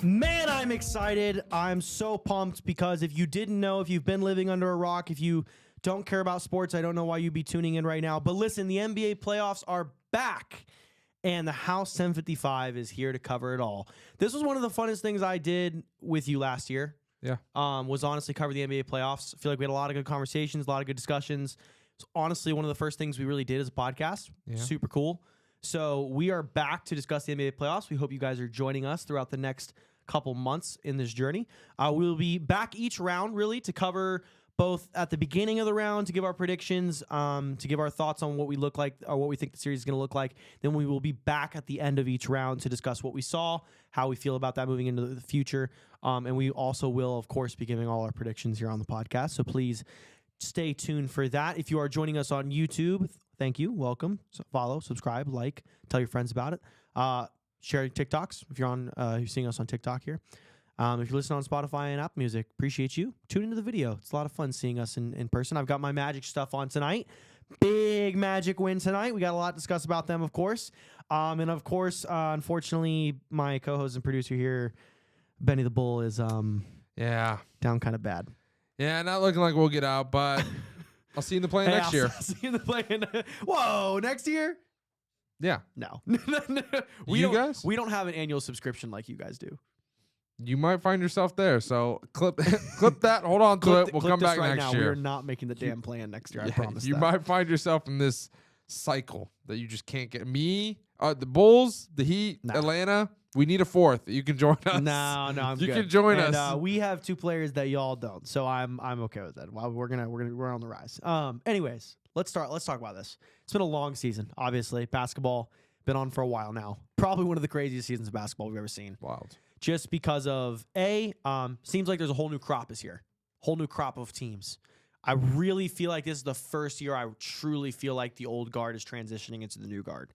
Man, I'm excited. I'm so pumped because if you didn't know, if you've been living under a rock, if you don't care about sports, I don't know why you'd be tuning in right now. But listen, the NBA playoffs are back and the House 1055 is here to cover it all. This was one of the funnest things I did with you last year. Yeah. Was honestly cover the NBA playoffs. I feel like we had a lot of good conversations, a lot of good discussions. It's honestly one of the first things we really did as a podcast. Yeah. Super cool. So we are back to discuss the NBA playoffs. We hope you guys are joining us throughout the next couple months in this journey. We'll be back each round really to cover both at the beginning of the round to give our predictions, to give our thoughts on what we look like or what we think the series is going to look like. Then we will be back at the end of each round to discuss what we saw, how we feel about that moving into the future. And we also will, of course, be giving all our predictions here on the podcast. So please stay tuned for that. If you are joining us on YouTube, thank you. Welcome. So follow, subscribe, like, tell your friends about it. Share your TikToks if you're on, you're seeing us on TikTok here. If you're listening on Spotify and Apple Music, appreciate you. Tune into the video. It's a lot of fun seeing us in person. I've got my Magic stuff on tonight. Big Magic win tonight. We got a lot to discuss about them, of course. And of course, unfortunately, my co-host and producer here, Benny the Bull, is down kind of bad. Yeah, not looking like we'll get out, but I'll see you in the play next year. I'll see you in the play. Whoa, next year? Yeah. No. We don't have an annual subscription like you guys do. You might find yourself there. So clip that. Hold on to it. We'll come back right next now. year. We're not making the damn plan next year. I promise. You might find yourself in this cycle that you just can't get. Me, the Bulls, the Heat, Atlanta. We need a fourth. You can join us. No, I'm good. You can join and, us. We have two players that y'all don't, so I'm okay with that. Well, we're on the rise. Anyways, let's talk about this. It's been a long season. Obviously, basketball been on for a while now. Probably one of the craziest seasons of basketball we've ever seen. Wild. Just because of seems like there's a whole new crop this year, whole new crop of teams. I really feel like this is the first year I truly feel like the old guard is transitioning into the new guard.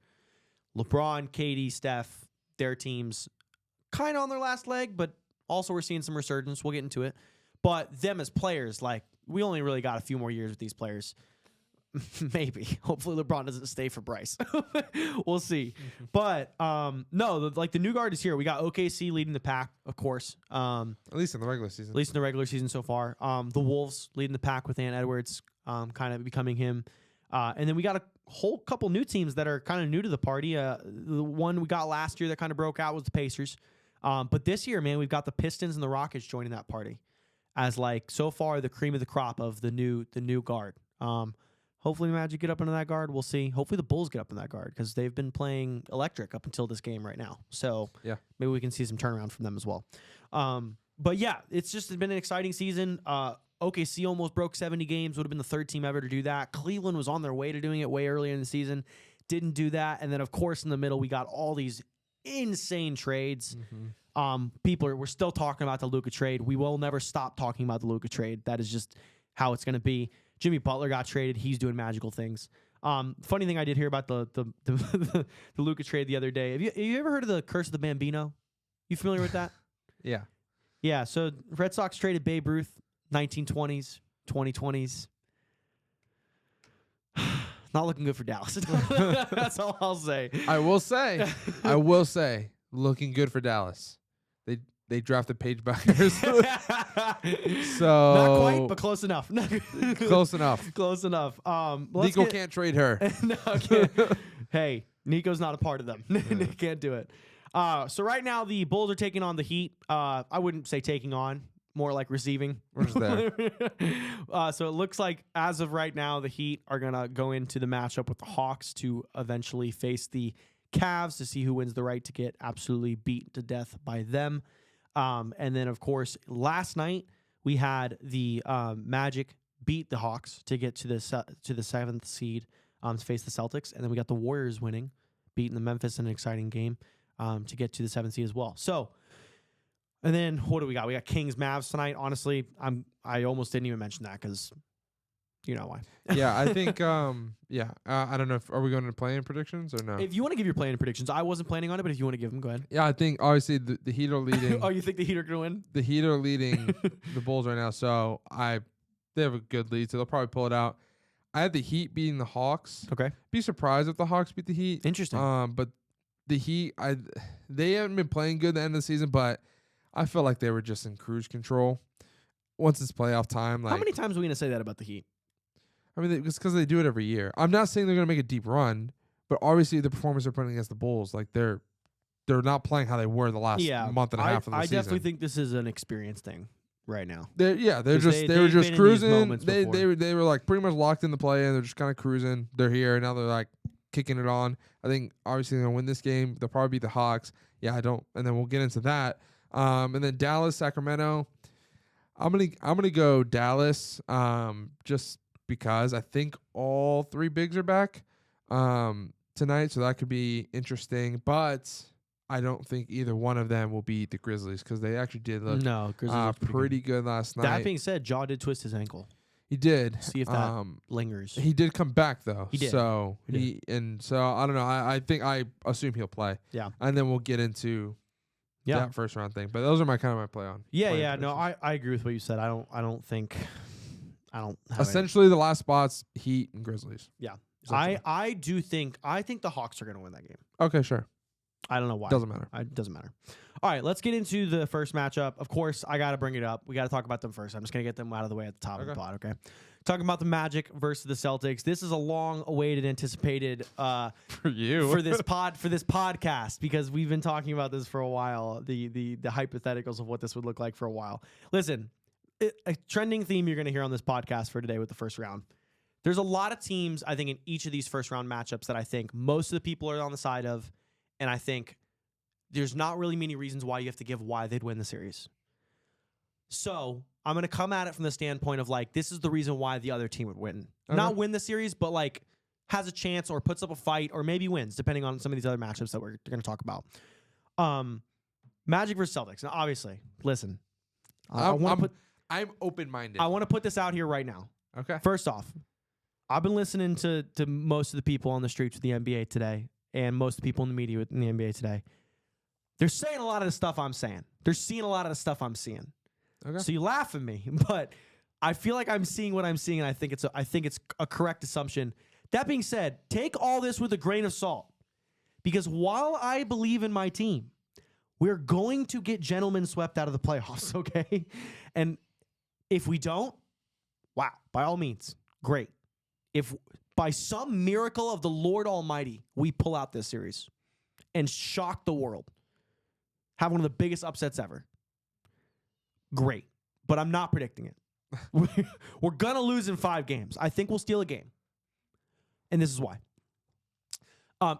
LeBron, KD, Steph, their teams kind of on their last leg, but also we're seeing some resurgence. We'll get into it. But them as players, like, we only really got a few more years with these players. Maybe. Hopefully LeBron doesn't stay for Bryce. We'll see. But no, the new guard is here. We got OKC leading the pack, of course. At least in the regular season. At least in the regular season so far. The Wolves leading the pack with Ant Edwards, kind of becoming him. And then we got a whole couple new teams that are kind of new to the party. The one we got last year that kind of broke out was the Pacers. But this year, man, we've got the Pistons and the Rockets joining that party as, like, so far the cream of the crop of the new guard. Hopefully Magic get up into that guard. We'll see. Hopefully the Bulls get up in that guard because they've been playing electric up until this game right now. So yeah, maybe we can see some turnaround from them as well. But yeah, it's just been an exciting season. OKC almost broke 70 games. Would have been the third team ever to do that. Cleveland was on their way to doing it way earlier in the season. Didn't do that. And then, of course, in the middle, we got all these insane trades. Mm-hmm. We're still talking about the Luka trade. We will never stop talking about the Luka trade. That is just how it's going to be. Jimmy Butler got traded. He's doing magical things. Funny thing I did hear about the Luka trade the other day. Have you ever heard of the Curse of the Bambino? You familiar with that? Yeah. Yeah. So Red Sox traded Babe Ruth, 1920s, 2020s. Not looking good for Dallas. That's all I'll say. I will say, looking good for Dallas. They drafted Paige Buckers. So not quite, but close enough. Close enough. Close enough. Nico can't trade her. No, hey, Nico's not a part of them. Can't do it. So right now the Bulls are taking on the Heat. I wouldn't say taking on, more like receiving. We're just there. So it looks like as of right now, the Heat are gonna go into the matchup with the Hawks to eventually face the Cavs to see who wins the right to get absolutely beat to death by them. And then, of course, last night we had the Magic beat the Hawks to get to the 7th seed to face the Celtics, and then we got the Warriors winning, beating the Memphis in an exciting game to get to the 7th seed as well. So, and then what do we got? We got Kings Mavs tonight. Honestly, I almost didn't even mention that because you know why. Yeah, I think I don't know are we going to play in predictions or no? If you want to give your play in predictions, I wasn't planning on it, but if you want to give them, go ahead. Yeah, I think obviously the Heat are leading. Oh, you think the Heat are going to win? The Heat are leading the Bulls right now, so they have a good lead, so they'll probably pull it out. I had the Heat beating the Hawks. Okay. Be surprised if the Hawks beat the Heat. Interesting. But the Heat, they haven't been playing good at the end of the season, but I felt like they were just in cruise control. Once it's playoff time, like How many times are we going to say that about the Heat? I mean, it's because they do it every year. I'm not saying they're going to make a deep run, but obviously the performance they're putting against the Bulls, like they're not playing how they were the last month and a half of the I season. definitely think this is an experience thing right now. They're They were just been in these cruising. moments They before. were like pretty much locked in the play, and they're just kind of cruising. They're here now. They're like kicking it on. I think obviously they're gonna win this game. They'll probably beat the Hawks. Yeah, I don't, and then we'll get into that. And then Dallas, Sacramento. I'm gonna go Dallas. Just because I think all three bigs are back tonight, so that could be interesting. But I don't think either one of them will beat the Grizzlies because they actually did look Grizzlies looked pretty good last night. That being said, Jaw did twist his ankle. He did. See if that lingers. He did come back though. He did. So so I don't know. I assume he'll play. Yeah. And then we'll get into that first round thing. But those are my play on. Yeah. No, I agree with what you said. I don't think. Essentially, the last spots, Heat and Grizzlies. Yeah. I think the Hawks are going to win that game. Okay, sure. I don't know why. Doesn't matter. It doesn't matter. All right, let's get into the first matchup. Of course, I got to bring it up. We got to talk about them first. I'm just going to get them out of the way at the top of the pod, okay? Talking about the Magic versus the Celtics. This is a long-awaited, anticipated for you for this podcast because we've been talking about this for a while. The hypotheticals of what this would look like for a while. Listen, a trending theme you're going to hear on this podcast for today with the first round. There's a lot of teams, I think, in each of these first-round matchups that I think most of the people are on the side of, and I think there's not really many reasons why you have to give why they'd win the series. So I'm going to come at it from the standpoint of, like, this is the reason why the other team would win. Okay. Not win the series, but, like, has a chance or puts up a fight or maybe wins, depending on some of these other matchups that we're going to talk about. Magic versus Celtics. Now, obviously, listen. I'm open-minded. I want to put this out here right now. Okay. First off, I've been listening to most of the people on the streets with the NBA today and most of the people in the media in the NBA today. They're saying a lot of the stuff I'm saying. They're seeing a lot of the stuff I'm seeing. Okay. So you laugh at me, but I feel like I'm seeing what I'm seeing, and I think it's a correct assumption. That being said, take all this with a grain of salt, because while I believe in my team, we're going to get gentlemen swept out of the playoffs, okay? And if we don't, wow, by all means, great. If by some miracle of the Lord Almighty, we pull out this series and shock the world, have one of the biggest upsets ever, great. But I'm not predicting it. We're going to lose in 5 games. I think we'll steal a game. And this is why.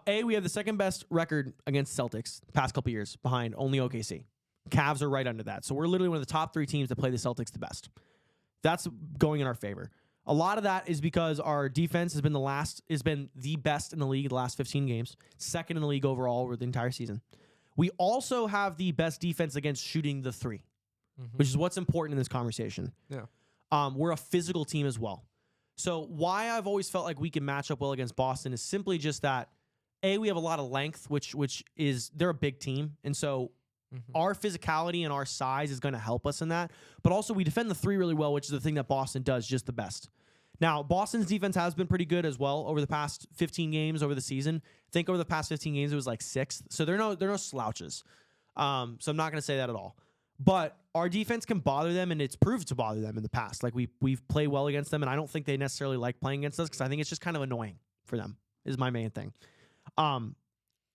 We have the second best record against Celtics the past couple years, behind only OKC. Cavs are right under that. So we're literally one of the top 3 teams that play the Celtics the best. That's going in our favor. A lot of that is because our defense has been the best in the league the last 15 games, second in the league overall over the entire season. We also have the best defense against shooting the 3, which is what's important in this conversation. Yeah. We're a physical team as well. So why I've always felt like we can match up well against Boston is simply just that, we have a lot of length, which is, they're a big team. And so our physicality and our size is going to help us in that. But also we defend the 3 really well, which is the thing that Boston does just the best. Now, Boston's defense has been pretty good as well over the past 15 games over the season. I think over the past 15 games, it was like 6th. So they're no slouches. So I'm not going to say that at all. But our defense can bother them, and it's proved to bother them in the past. Like we've played well against them, and I don't think they necessarily like playing against us because I think it's just kind of annoying for them, is my main thing.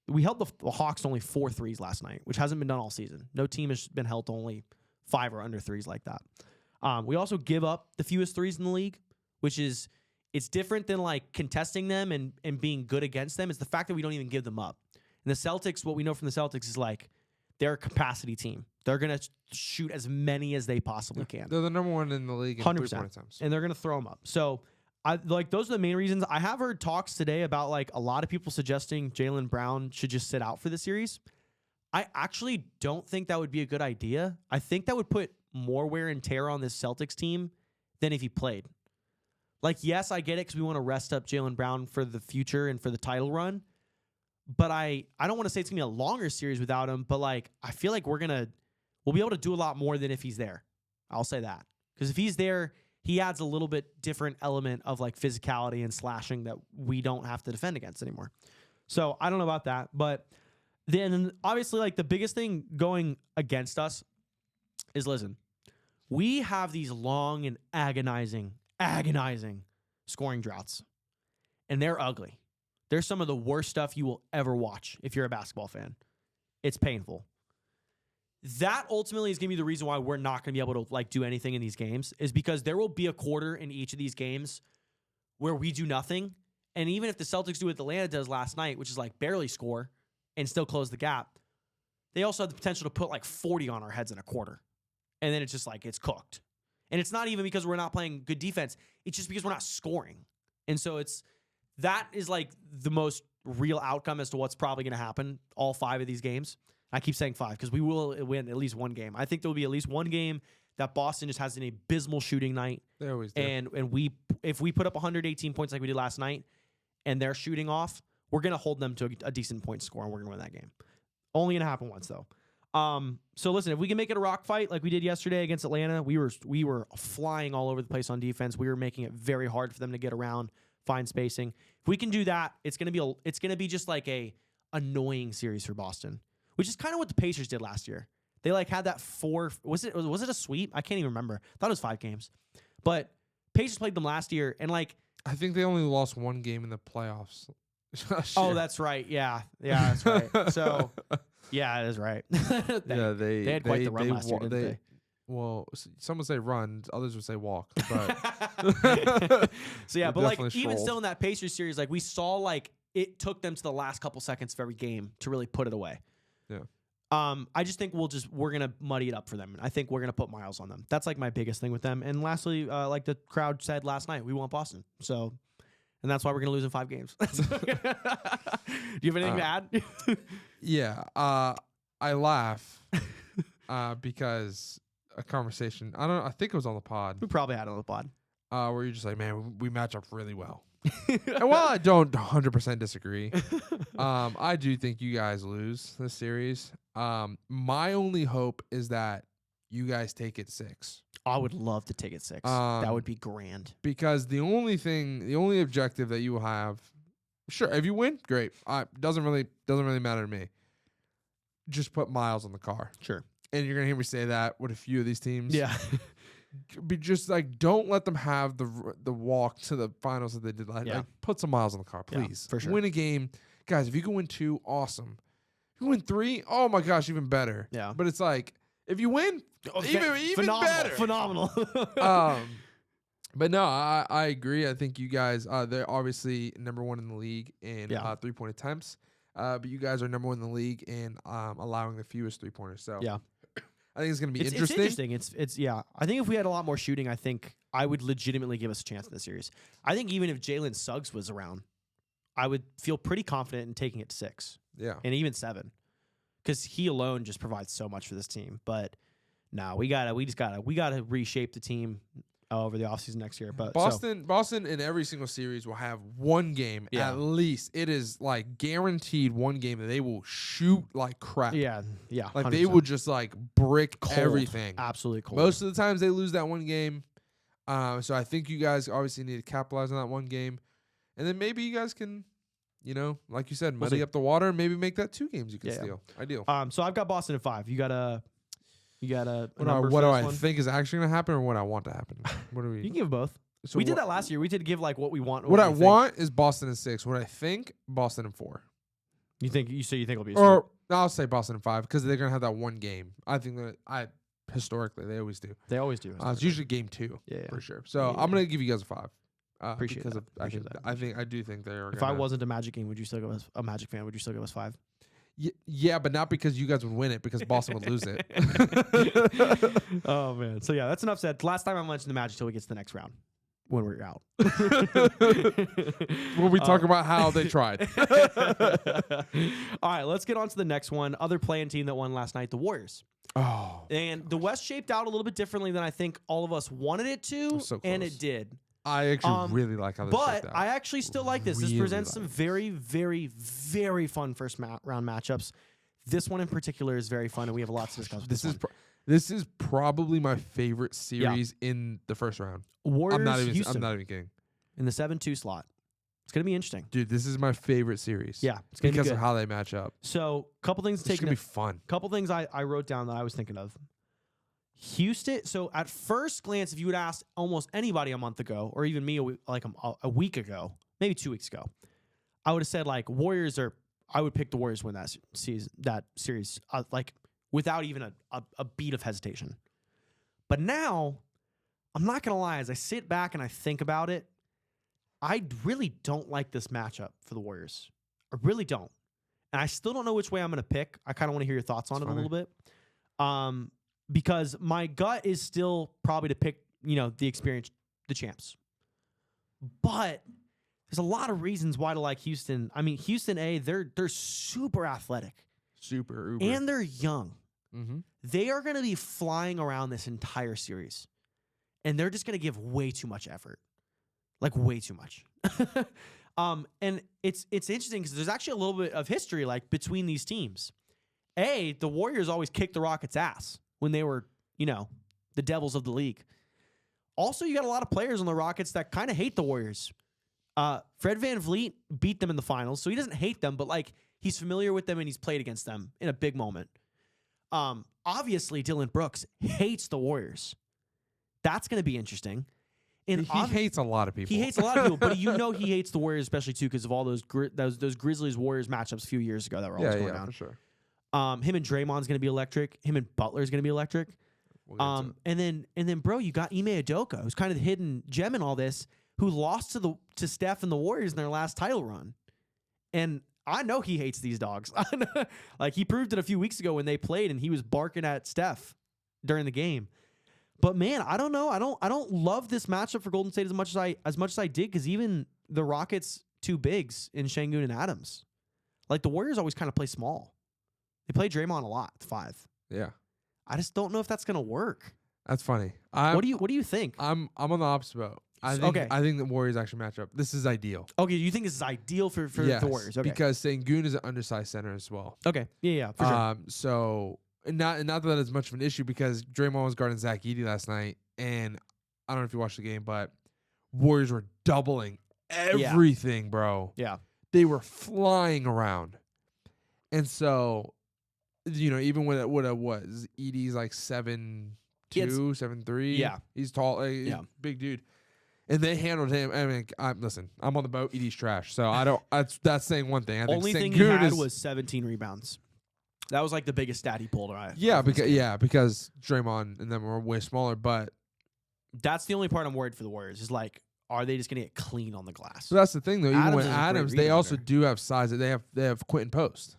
We held the Hawks to only 4 threes last night, which hasn't been done all season. No team has been held to only 5 or under threes like that. We also give up the fewest threes in the league, which is, it's different than like contesting them and being good against them. It's the fact that we don't even give them up. And the Celtics, what we know from the Celtics is like, they're a capacity team. They're going to shoot as many as they possibly can. They're the number 1 in the league in 100%. three-point attempts. And they're going to throw them up. So those are the main reasons. I have heard talks today about like a lot of people suggesting Jaylen Brown should just sit out for the series. I actually don't think that would be a good idea. I think that would put more wear and tear on this Celtics team than if he played. Like, yes, I get it because we want to rest up Jaylen Brown for the future and for the title run. But I don't want to say it's going to be a longer series without him, but like I feel like we'll be able to do a lot more than if he's there. I'll say that. Because if he's there, he adds a little bit different element of like physicality and slashing that we don't have to defend against anymore. So I don't know about that. But then obviously like the biggest thing going against us is listen, we have these long and agonizing scoring droughts, and they're ugly. They're some of the worst stuff you will ever watch if you're a basketball fan. It's painful. That ultimately is going to be the reason why we're not going to be able to like do anything in these games, is because there will be a quarter in each of these games where we do nothing. And even if the Celtics do what Atlanta does last night, which is like barely score and still close the gap, they also have the potential to put like 40 on our heads in a quarter. And then it's just like, it's cooked. And it's not even because we're not playing good defense. It's just because we're not scoring. And so that is like the most real outcome as to what's probably going to happen all 5 of these games. I keep saying 5 because we will win at least one game. I think there will be at least one game that Boston just has an abysmal shooting night. They always do. And if we put up 118 points like we did last night and they're shooting off, we're going to hold them to a decent point score and we're going to win that game. Only going to happen once, though. So listen, if we can make it a rock fight like we did yesterday against Atlanta, we were flying all over the place on defense. We were making it very hard for them to get around, find spacing. If we can do that, it's going to be just like a annoying series for Boston, which is kind of what the Pacers did last year. They like had that 4. Was it a sweep? I can't even remember. I thought it was 5 games, but Pacers played them last year, and like I think they only lost 1 game in the playoffs. Oh, that's right. Yeah, that's right. So, yeah, it is right. they had quite the run last year, didn't they? Well, some would say run, others would say walk. But so yeah, but like even still in that Pacers series, like we saw, like it took them to the last couple seconds of every game to really put it away. Yeah. I just think we're gonna muddy it up for them. I think we're gonna put miles on them. That's like my biggest thing with them. And lastly, like the crowd said last night, we want Boston. So. And that's why we're going to lose in 5 games. Do you have anything to add? Yeah. I laugh because a conversation, I think it was on the pod. We probably had it on the pod. Where you're just like, man, we match up really well. And while I don't 100% disagree, I do think you guys lose this series. My only hope is that you guys take it 6. I would love to take it 6. That would be grand. Because the only objective that you will have, sure, if you win, great. Doesn't really matter to me. Just put miles on the car. Sure. And you're gonna hear me say that with a few of these teams. Yeah. Be just like, don't let them have the walk to the finals that they did last. Yeah. Like, put some miles on the car, please. Yeah, for sure. Win a game, guys. If you can win 2, awesome. If you win 3, oh my gosh, even better. Yeah. But it's like, if you win, even better. Phenomenal. But no, I agree. I think you guys, they're obviously number 1 in the league in 3-point attempts. But you guys are number 1 in the league in allowing the fewest 3-pointers. So yeah, I think it's going to be interesting. It's interesting. It's yeah. I think if we had a lot more shooting, I think I would legitimately give us a chance in the series. I think even if Jalen Suggs was around, I would feel pretty confident in taking it to 6. Yeah, and even 7. Because he alone just provides so much for this team. But no, we gotta reshape the team over the offseason next year. But Boston in every single series will have 1 game at least. It is like guaranteed 1 game that they will shoot like crap. Yeah. Like 100%. they will just like brick cold. Everything. Absolutely cold. Most of the times they lose that 1 game. So I think you guys obviously need to capitalize on that 1 game, and then maybe you guys can. Like you said, muddy up the water and maybe make that 2 games you can steal. Ideal. So I've got Boston at 5. You got a what do I think is actually going to happen or what I want to happen? What do we? You can give both. So we did that last year. We did give like what we want. What I want is Boston in 6. What I think, Boston in 4. You think it'll be a or sweep? I'll say Boston in 5 because they're going to have that 1 game. I think that historically they always do. They always do. It's usually game 2 for sure. So I'm going to give you guys a 5. Appreciate that. I do think they are. If I wasn't a Magic game, would you still give us a Magic fan? Would you still give us 5? Yeah, but not because you guys would win it, because Boston would lose it. Oh man. So yeah, that's enough said. Last time I mentioned the Magic till we get to the next round when we're out. When we talk about how they tried. All right, let's get on to the next one. Other playing team that won last night, the Warriors. Oh. And the West shaped out a little bit differently than I think all of us wanted it to, and it did. I actually really like how this shaped out. But I actually still like this. This presents some very, very, very fun first round matchups. This one in particular is very fun, and we have a lot to discuss with this is probably my favorite series in the first round. Warriors, I'm not even kidding. In the 7-2 slot. It's going to be interesting. Dude, this is my favorite series. Yeah. It's gonna because be of how they match up. So, couple things It's going to be fun. Couple things I wrote down that I was thinking of. Houston. So at first glance, if you would ask almost anybody a month ago, or even me a week ago, maybe 2 weeks ago, I would have said like Warriors are. I would pick the Warriors to win that series, like without even a beat of hesitation. But now, I'm not gonna lie. As I sit back and I think about it, I really don't like this matchup for the Warriors. I really don't, and I still don't know which way I'm gonna pick. I kind of want to hear your thoughts on it a little bit, because my gut is still probably to pick the experience, the champs, but there's a lot of reasons why to like Houston. I mean, Houston they're super athletic, super uber, and they're young. Mm-hmm. They are going to be flying around this entire series, and they're just going to give way too much effort, like way too much. And it's interesting because there's actually a little bit of history like between these teams. The Warriors always kicked the Rockets' ass when they were, the devils of the league. Also, you got a lot of players on the Rockets that kind of hate the Warriors. Fred VanVleet beat them in the finals, so he doesn't hate them, but like he's familiar with them and he's played against them in a big moment. Obviously, Dylan Brooks hates the Warriors. That's going to be interesting. And he hates a lot of people. He hates a lot of people, but he hates the Warriors especially too because of all those Grizzlies Warriors matchups a few years ago that were always going down. For sure. Him and Draymond's going to be electric. Him and Butler's going to be electric. And then bro, you got Ime Udoka, who's kind of the hidden gem in all this, who lost to Steph and the Warriors in their last title run. And I know he hates these dogs. Like he proved it a few weeks ago when they played and he was barking at Steph during the game. But man, I don't know. I don't love this matchup for Golden State as much as I did, because even the Rockets' two bigs in Şengün and Adams, like the Warriors always kind of play small. They play Draymond a lot, 5. Yeah. I just don't know if that's gonna work. That's funny. What do you think? I'm on the opposite boat. I think the Warriors actually match up. This is ideal. Okay, you think this is ideal for Yes, the Warriors? Okay, because Şengün is an undersized center as well. Okay, yeah, for sure. So not that it's much of an issue because Draymond was guarding Zach Edey last night, and I don't know if you watched the game, but Warriors were doubling everything, bro. Yeah, they were flying around, and so even when it was Edey's like 7'2", 7'3". Yeah, he's tall. He's big dude. And they handled him. I mean, listen, I'm on the boat. Edey's trash, so I don't. That's saying one thing. I think only thing he had was 17 rebounds. That was like the biggest stat he pulled. Because Draymond and them were way smaller. But that's the only part I'm worried for the Warriors is like, are they just gonna get clean on the glass? So that's the thing, though. Even Adams with is a great Adams, they also rebounder. do have size. They have Quentin Post.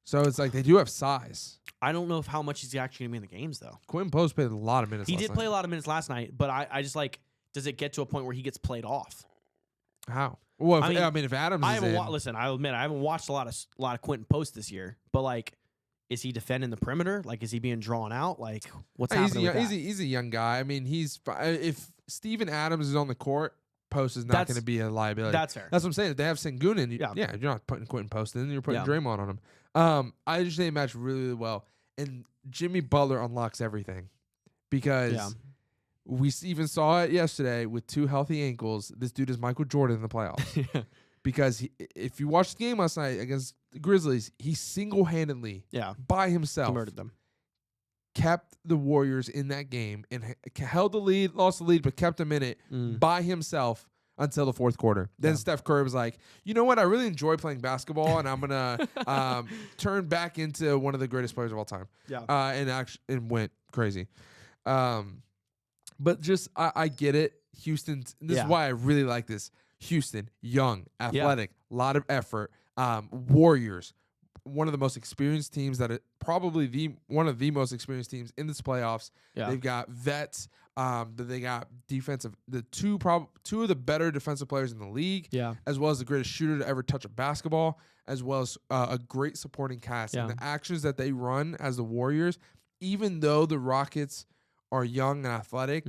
So it's like they do have size. I don't know if how much he's actually gonna be in the games though. Quentin Post played a lot of minutes. He last did night. play a lot of minutes last night, but I just like, does it get to a point where he gets played off? How? Well, I mean, if Adams I is haven't in, listen. I'll admit I haven't watched a lot of Quentin Post this year, but like, is he defending the perimeter? Like, is he being drawn out? Like, what's happening with that? he's a young guy. I mean, if Steven Adams is on the court, Post is not going to be a liability. That's fair. That's what I'm saying. If they have Şengün in, you're not putting Quentin Post in. You're putting Draymond on him. I just think they match really, really well. And Jimmy Butler unlocks everything because we even saw it yesterday with 2 healthy ankles. This dude is Michael Jordan in the playoffs. Because if you watched the game last night against the Grizzlies, he single-handedly, by himself, murdered them, kept the Warriors in that game and held the lead, lost the lead, but kept them in it by himself until the fourth quarter. Then Steph Curry was like, you know what? I really enjoy playing basketball, and I'm gonna turn back into one of the greatest players of all time. And went crazy. But just I get it. Houston. This is why I really like this. Houston, young, athletic, lot of effort. Warriors, one of the most experienced teams probably one of the most experienced teams in this playoffs. They've got vets. They got defensive. The two of the better defensive players in the league. As well as the greatest shooter to ever touch a basketball. As well as a great supporting cast. And the actions that they run as the Warriors, even though the Rockets are young and athletic.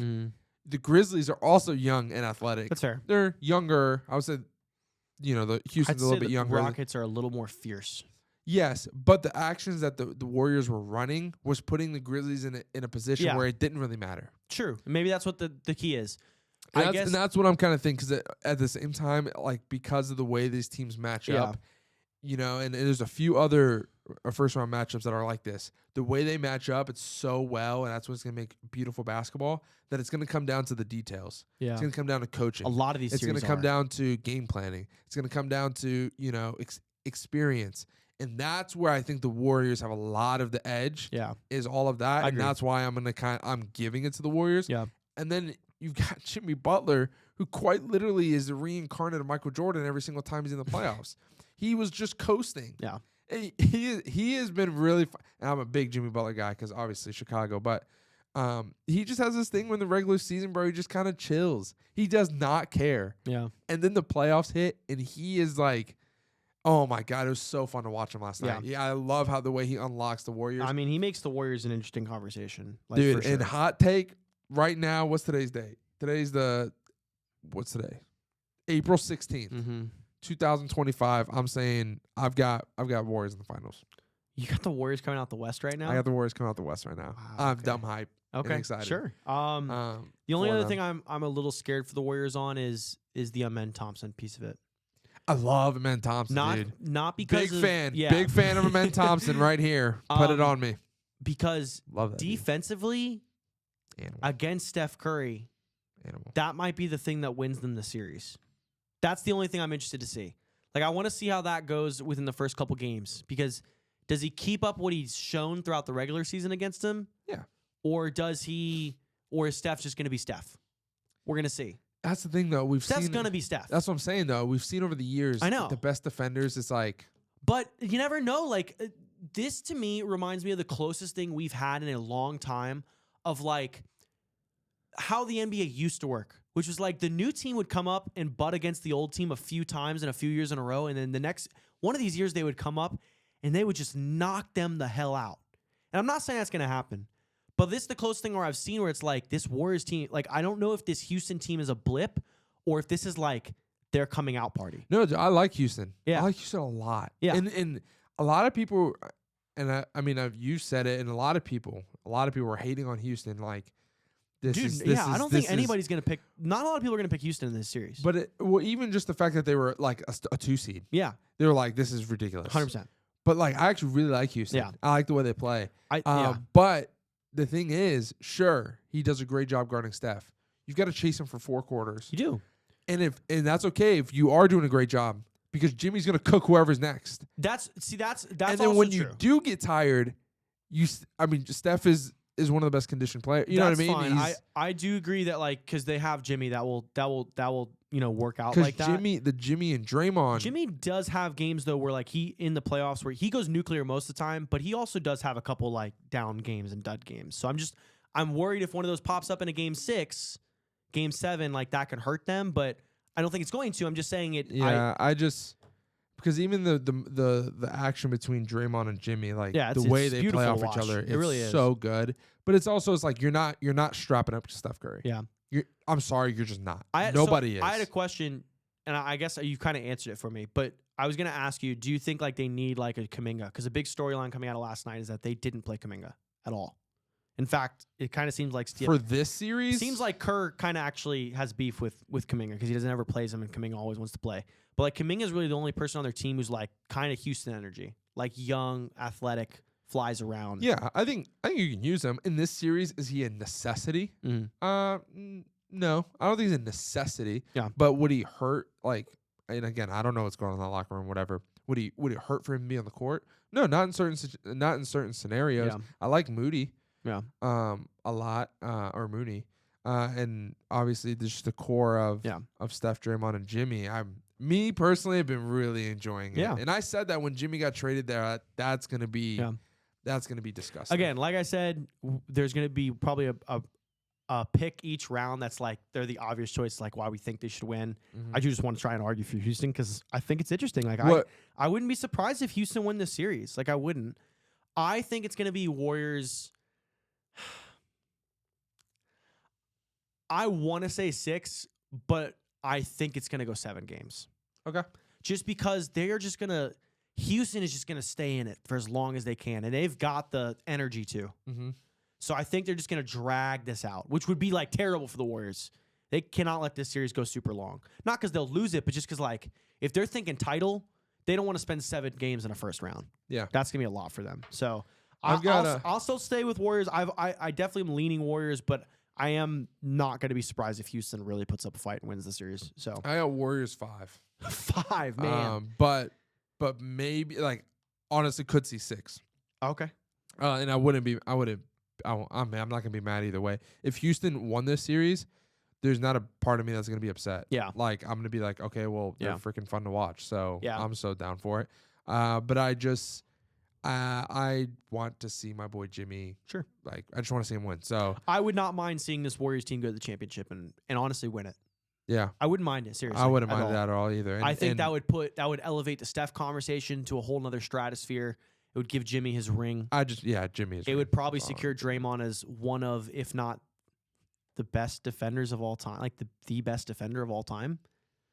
The Grizzlies are also young and athletic. That's fair. They're younger. I would say, the Houston's a little bit younger. The Rockets are a little more fierce. Yes, but the actions that the Warriors were running was putting the Grizzlies in a position where it didn't really matter. True. Maybe that's what the key is. And that's what I'm kind of thinking. Because at the same time, like because of the way these teams match up, and there's a few other first round matchups that are like this. The way they match up, it's so well, and that's what's going to make beautiful basketball, that it's going to come down to the details. Yeah. It's going to come down to coaching. A lot of these It's series going to come are. down to game planning. It's going to come down to, experience. And that's where I think the Warriors have a lot of the edge. Yeah. Is all of that. I And agree. that's why I'm giving it to the Warriors. Yeah. And then you've got Jimmy Butler, who quite literally is the reincarnate of Michael Jordan every single time he's in the playoffs. He was just coasting. Yeah. He has been really and I'm a big Jimmy Butler guy because obviously Chicago, but he just has this thing when the regular season, bro, he just kind of chills. He does not care. Yeah. And then the playoffs hit, and he is like, oh my God, it was so fun to watch him last night. Yeah, I love how the way he unlocks the Warriors. I mean, he makes the Warriors an interesting conversation. Like, Dude, for sure. and hot take right now, what's today's date? What's today? April 16th. Mm-hmm. 2025. I'm saying I've got Warriors in the finals. You got the Warriors coming out the West right now? I got the Warriors coming out the West right now. Wow, I'm okay. dumb hype. Okay, excited. sure. The only for other them. thing I'm a little scared for the Warriors on is the Amen Thompson piece of it. I love Amen Thompson, dude. Not because Big of, fan. Yeah, Big fan of Amen Thompson right here. Put it on me. because Love that. dude. defensively Animal. against Steph Curry, Animal. that might be the thing that wins them the series. That's the only thing I'm interested to see. Like, I want to see how that goes within the first couple games, because does he keep up what he's shown throughout the regular season against him? Yeah. Or is Steph just going to be Steph? We're going to see. That's the thing, though. Steph's going to be Steph. That's what I'm saying, though. We've seen over the years. I know. The best defenders. It's like. But you never know. Like, this to me reminds me of the closest thing we've had in a long time of like how the NBA used to work, which was like the new team would come up and butt against the old team a few times in a few years in a row. And then the next one of these years they would come up and they would just knock them the hell out. And I'm not saying that's going to happen, but this is the closest thing where I've seen where it's like this Warriors team. Like, I don't know if this Houston team is a blip or if this is like their coming out party. No, I like Houston. Yeah. I like Houston a lot. Yeah. And a lot of people, and I mean, you said it, and a lot of people were hating on Houston. Like, I don't think anybody's going to pick. Not a lot of people are going to pick Houston in this series. But even just the fact that they were like a 2 seed, yeah, they were like, this is ridiculous. 100%. But like, I actually really like Houston. Yeah. I like the way they play. Yeah. But the thing is, sure, he does a great job guarding Steph. You've got to chase him for 4 quarters. You do. And that's okay if you are doing a great job, because Jimmy's going to cook whoever's next. That's and then also when true. you do get tired, Steph is one of the best conditioned players. You know what I mean? Fine. I do agree that, like, because they have Jimmy, that will work out Because like that. Jimmy and Draymond. Jimmy does have games though where like he in the playoffs where he goes nuclear most of the time, but he also does have a couple like down games and dud games. So I'm worried if one of those pops up in a game 6, game 7, like that could hurt them, but I don't think it's going to. I'm just saying it. Yeah, because even the action between Draymond and Jimmy, like the way it's they beautiful play to off watch. each other, It really is. so good. But it's also like you're not strapping up to Steph Curry. Yeah. I'm sorry, you're just not. is. Nobody is. I had a question, and I guess you kind of answered it for me, but I was going to ask you, do you think like they need like a Kuminga? Because a big storyline coming out of last night is that they didn't play Kuminga at all. In fact, it kind of seems like for this series, seems like Kerr kind of actually has beef with Kuminga because he doesn't ever plays him, and Kuminga always wants to play. But like Kuminga is really the only person on their team who's like kind of Houston energy, like young, athletic, flies around. Yeah, I think you can use him in this series. Is he a necessity? Mm-hmm. No, I don't think he's a necessity. Yeah, but would he hurt? Like, and again, I don't know what's going on in the locker room. Whatever. Would it hurt for him to be on the court? No, not in certain scenarios. Yeah. I like Moody. Yeah. A lot. Or Mooney. And obviously just the core of Steph, Draymond, and Jimmy. Me personally have been really enjoying it. Yeah. And I said that when Jimmy got traded there, that's gonna be disgusting. Again, like I said, there's gonna be probably a pick each round that's like they're the obvious choice, like why we think they should win. Mm-hmm. I do just want to try and argue for Houston because I think it's interesting. Like I wouldn't be surprised if Houston win this series. Like I wouldn't. I think it's gonna be Warriors. I want to say 6, but I think it's going to go 7 games. Okay. Just because Houston is just going to stay in it for as long as they can, and they've got the energy to. Mm-hmm. So I think they're just going to drag this out, which would be like terrible for the Warriors. They cannot let this series go super long. Not because they'll lose it, but just because like if they're thinking title, they don't want to spend 7 games in a first round. Yeah. That's gonna be a lot for them. So I'll still stay with Warriors. I definitely am leaning Warriors, but I am not gonna be surprised if Houston really puts up a fight and wins the series. So I got Warriors 5. 5, man. But maybe like honestly could see 6. Okay. And I'm not gonna be mad either way. If Houston won this series, there's not a part of me that's gonna be upset. Yeah. Like I'm gonna be like, okay, well, they're freaking fun to watch. So Yeah. I'm so down for it. But I want to see my boy Jimmy. Sure. Like I just want to see him win. So I would not mind seeing this Warriors team go to the championship and honestly win it. yeah. I wouldn't mind it, seriously. I wouldn't mind all. that at all either. And, I think that would elevate the Steph conversation to a whole nother stratosphere. It would give Jimmy his ring. Jimmy is. It would probably secure Draymond as one of, if not the best defenders of all time, like the best defender of all time.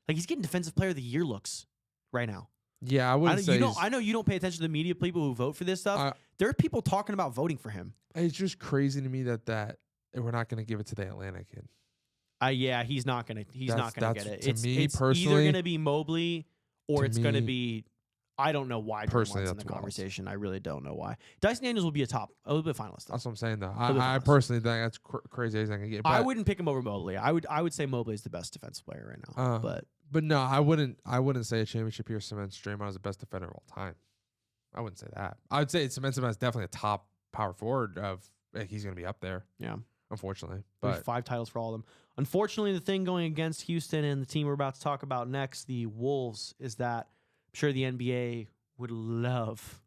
Like he's getting Defensive Player of the Year looks right now. Yeah, I wouldn't say. I know you don't pay attention to the media people who vote for this stuff. There are people talking about voting for him. It's just crazy to me that we're not going to give it to the Atlanta kid. Yeah, he's not gonna get it. To me it's personally, either gonna be Mobley or it's gonna be. I don't know why personally Draymond's in the conversation. I really don't know why. Dyson Daniels will be a finalist. That's what I'm saying though. I personally think that's crazy. He's not gonna get. I wouldn't pick him over Mobley. I would say Mobley is the best defensive player right now. But no, I wouldn't say a championship here cements Draymond as the best defender of all time. I wouldn't say that. I would say it cements him as definitely a top power forward of like, he's gonna be up there. Yeah. Unfortunately, but 5 titles for all of them. Unfortunately, the thing going against Houston and the team we're about to talk about next, the Wolves, is that I'm sure the NBA would love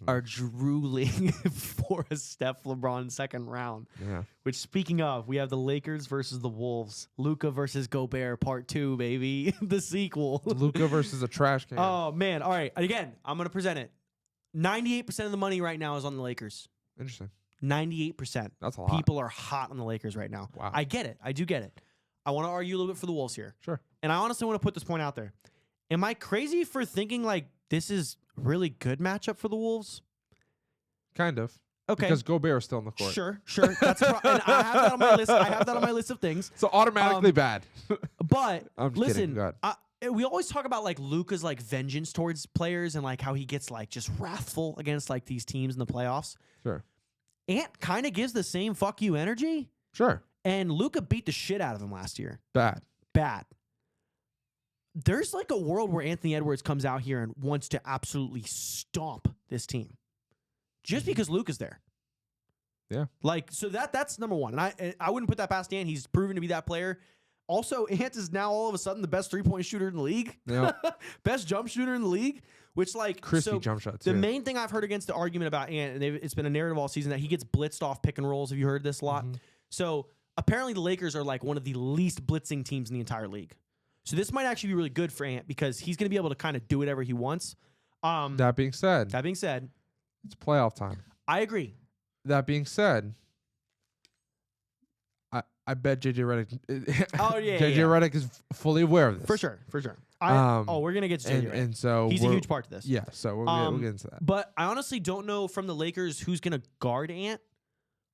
are drooling for a Steph LeBron second round. Yeah. Which, speaking of, we have the Lakers versus the Wolves. Luka versus Gobert, part 2, baby. The sequel. Luka versus a trash can. Oh, man. All right. Again, I'm going to present it. 98% of the money right now is on the Lakers. Interesting. 98%. That's a lot. People are hot on the Lakers right now. Wow. I get it. I do get it. I want to argue a little bit for the Wolves here. Sure. And I honestly want to put this point out there. Am I crazy for thinking like this is really good matchup for the Wolves? Kind of. Okay. Because Gobert is still in the court. Sure. That's and I have that on my list. I have that on my list of things. So automatically bad. But I'm just listen, kidding. we always talk about like Luka's like vengeance towards players and like how he gets like just wrathful against like these teams in the playoffs. Sure. Ant kind of gives the same fuck you energy. Sure. And Luka beat the shit out of him last year. Bad. There's like a world where Anthony Edwards comes out here and wants to absolutely stomp this team just because Luka's there. Yeah. Like, so that's number one. And I wouldn't put that past Ant. He's proven to be that player. Also, Ant is now all of a sudden the best 3-point shooter in the league. Yep. Best jump shooter in the league. Which, like, crispy jump shots. The main thing I've heard against the argument about Ant, and it's been a narrative all season, that he gets blitzed off pick and rolls. Have you heard this a lot? Mm-hmm. So apparently the Lakers are like one of the least blitzing teams in the entire league. So this might actually be really good for Ant because he's going to be able to kind of do whatever he wants. That being said, it's playoff time. I agree. That being said, I bet JJ Redick. JJ Redick is fully aware of this for sure. We're gonna get to JJ, and so he's a huge part to this. Yeah, so we'll get into that. But I honestly don't know from the Lakers who's gonna guard Ant.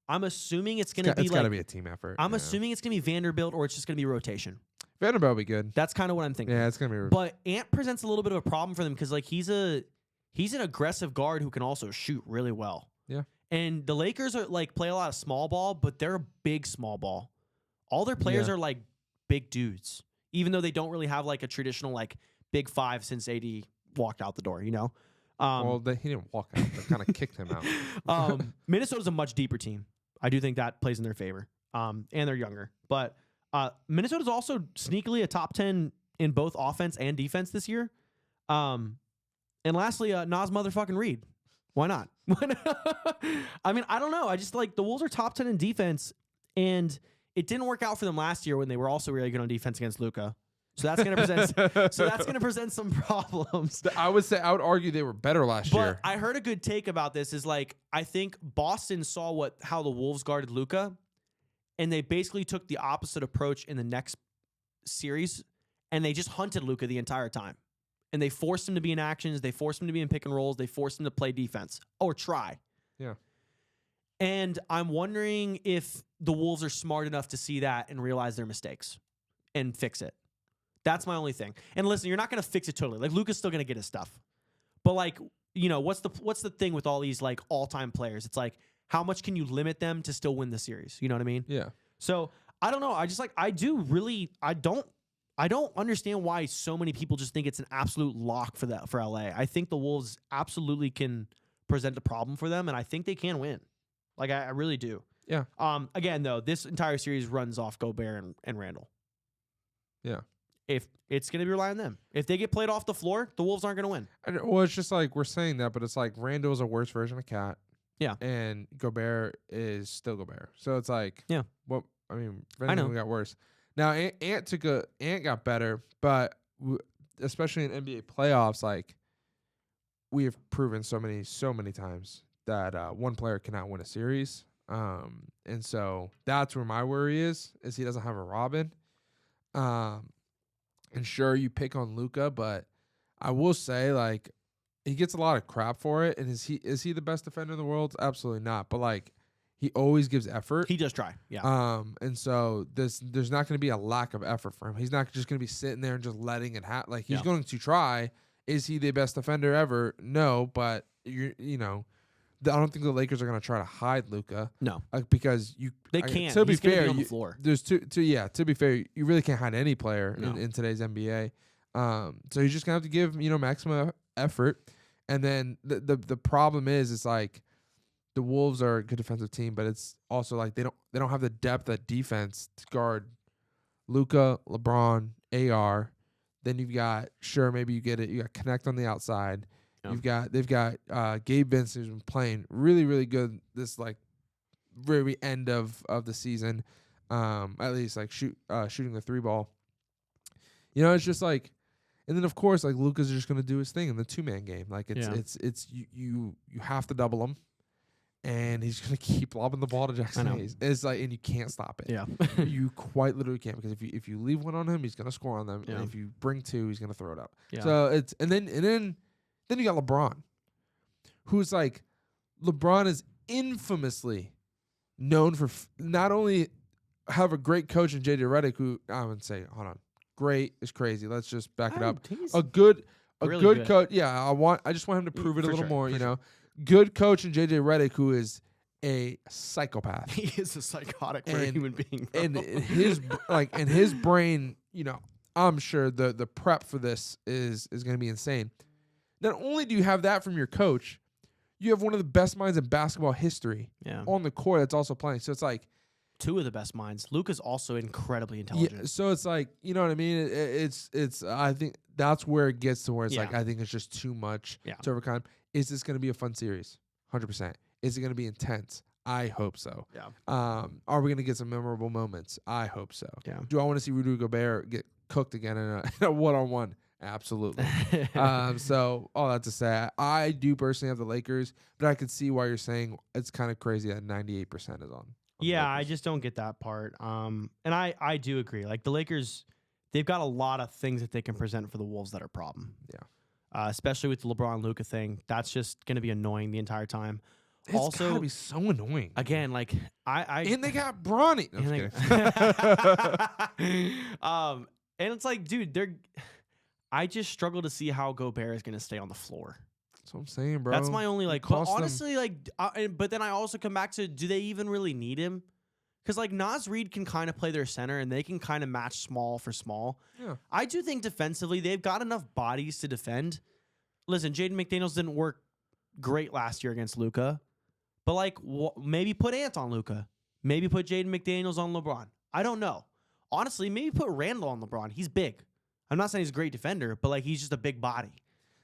I'm assuming it's gonna be it's gotta be a team effort. I'm assuming it's gonna be Vanderbilt or it's just gonna be rotation. Vanderbilt will be good. That's kind of what I'm thinking. Yeah, it's gonna be. But Ant presents a little bit of a problem for them because like he's an aggressive guard who can also shoot really well. Yeah. And the Lakers are like play a lot of small ball, but they're a big small ball. All their players are like big dudes, even though they don't really have like a traditional like big 5 since AD walked out the door, you know? He didn't walk out. They kind of kicked him out. Minnesota's a much deeper team. I do think that plays in their favor. And they're younger. But Minnesota's also sneakily a top 10 in both offense and defense this year. And lastly, Nas motherfucking Reed. Why not? I mean, I don't know. I just like the Wolves are top 10 in defense, and it didn't work out for them last year when they were also really good on defense against Luka. So that's going to present some problems. I would argue they were better last year. But I heard a good take about this is like I think Boston saw how the Wolves guarded Luka, and they basically took the opposite approach in the next series, and they just hunted Luka the entire time. And they forced him to be in actions. They forced him to be in pick and rolls. They forced him to play defense or try. Yeah. And I'm wondering if the Wolves are smart enough to see that and realize their mistakes and fix it. That's my only thing. And listen, you're not going to fix it totally. Like Luka's still going to get his stuff. But like, what's the thing with all these like all-time players? It's like, how much can you limit them to still win the series? You know what I mean? Yeah. So I don't know. I just like, I don't understand why so many people just think it's an absolute lock for LA. I think the Wolves absolutely can present a problem for them, and I think they can win. Like I really do. Yeah. Again, though, this entire series runs off Gobert and Randall. Yeah. If it's going to be relying on them. If they get played off the floor, the Wolves aren't going to win. Well, it's just like we're saying that, but it's like Randall's a worse version of Cat. Yeah. And Gobert is still Gobert. So it's like, yeah. What I mean, if I know. anything got worse. Now Ant got better, but especially in NBA playoffs, like we have proven so many times that one player cannot win a series. And so that's where my worry is he doesn't have a Robin. And sure, you pick on Luka, but I will say, like, he gets a lot of crap for it. And is he the best defender in the world? Absolutely not. But like, he always gives effort. He does try. Yeah. And so there's not going to be a lack of effort for him. He's not just going to be sitting there and just letting it happen. Like, he's going to try. Is he the best defender ever? No, but I don't think the Lakers are going to try to hide Luka. No, because they can't. To be fair, be on the floor. There's to be fair, you really can't hide any player in today's NBA. So you're just gonna have to give maximum effort, and then the problem is it's like the Wolves are a good defensive team, but it's also like they don't have the depth at defense to guard Luka, LeBron, AR. Then you've got maybe you got Connect on the outside. They've got Gabe Vincent, who's been playing really, really good this like very end of the season. At least like shooting the three ball. It's just like, and then of course like Luka's just gonna do his thing in the 2-man game. Like it's you have to double him, and he's gonna keep lobbing the ball to Jackson Hayes. It's like, and you can't stop it. Yeah, you quite literally can't, because if you leave one on him, he's gonna score on them, and if you bring two, he's gonna throw it up. Yeah. So it's and then you got LeBron, who's like, LeBron is infamously known for not only have a great coach in JJ Redick, who I would say, hold on, great is crazy. Let's just back it up. A good coach. Yeah, I just want him to prove it a little more. Sure. Good coach in JJ Redick, who is a psychopath. He is a psychotic human being. Bro. And his brain, I'm sure the prep for this is going to be insane. Not only do you have that from your coach, you have one of the best minds in basketball history on the court that's also playing. So it's like two of the best minds. Luka's also incredibly intelligent. Yeah, so it's like, you know what I mean? It's I think that's where it gets to where it's like, I think it's just too much to overcome. Is this going to be a fun series? 100%. Is it going to be intense? I hope so. Yeah. Are we going to get some memorable moments? I hope so. Yeah. Do I want to see Rudy Gobert get cooked again in a one-on-one? Absolutely. So all that to say, I do personally have the Lakers, but I could see why you're saying it's kind of crazy that 98% is on. Yeah, I just don't get that part. And I do agree. Like the Lakers, they've got a lot of things that they can present for the Wolves that are a problem. Yeah. Especially with the LeBron-Luka thing. That's just going to be annoying the entire time. It's also, gotta be so annoying. Again, like and they got Bronny. No, and it's like, dude, I just struggle to see how Gobert is going to stay on the floor. That's what I'm saying, bro. That's my only like. But honestly, but then I also come back to, do they even really need him? Because like Naz Reid can kind of play their center, and they can kind of match small for small. Yeah. I do think defensively they've got enough bodies to defend. Listen, Jaden McDaniels didn't work great last year against Luka, but like maybe put Ant on Luka, maybe put Jaden McDaniels on LeBron. I don't know. Honestly, maybe put Randall on LeBron. He's big. I'm not saying he's a great defender, but like he's just a big body.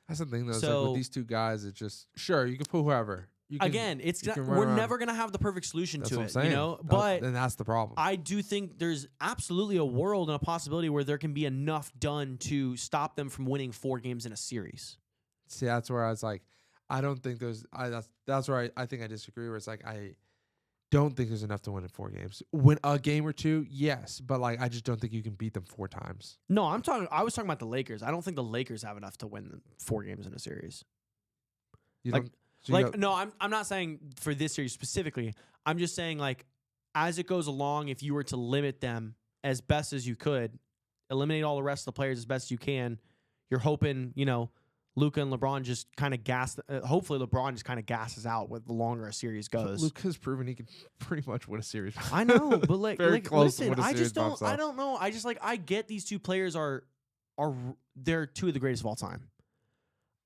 That's the thing, though. So, like with these two guys, it's just sure you can put whoever. We're never gonna have the perfect solution to it, you know. But then that's the problem. I do think there's absolutely a world and a possibility where there can be enough done to stop them from winning 4 games in a series. See, that's where I was like, I don't think there's. That's where I think I disagree. Where it's like I don't think there's enough to win in 4 games. Win a game or 2, yes, but like I just don't think you can beat them 4 times. No, I was talking about the Lakers. I don't think the Lakers have enough to win 4 games in a series. No, I'm not saying for this series specifically. I'm just saying like as it goes along, if you were to limit them as best as you could, eliminate all the rest of the players as best you can. You're hoping, Luka and LeBron just kind of hopefully LeBron just kind of gasses out with the longer a series goes. Luka's proven he can pretty much win a series. I know, but like, Very close to listen, what a I series just don't. pops I off. don't know. I just I get these two players are they're two of the greatest of all time.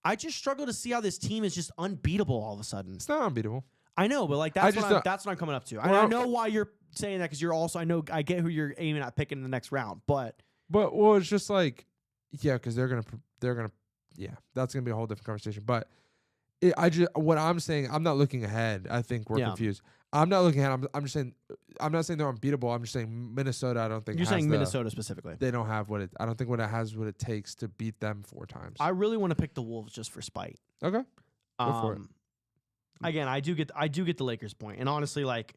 I just struggle to see how this team is just unbeatable all of a sudden. It's not unbeatable. I know, but like that's what I'm coming up to. I know why you're saying that because you're also I get who you're aiming at picking in the next round, but it's just like because they're gonna that's gonna be a whole different conversation. But what I'm saying, I'm not looking ahead. I think we're confused. I'm not looking ahead. I'm just saying I'm not saying they're unbeatable. I'm just saying Minnesota. I don't think you're saying Minnesota specifically. They don't have I don't think what it takes to beat them 4 times. I really want to pick the Wolves just for spite. Okay, go for it. Again, I do get the Lakers point, and honestly, like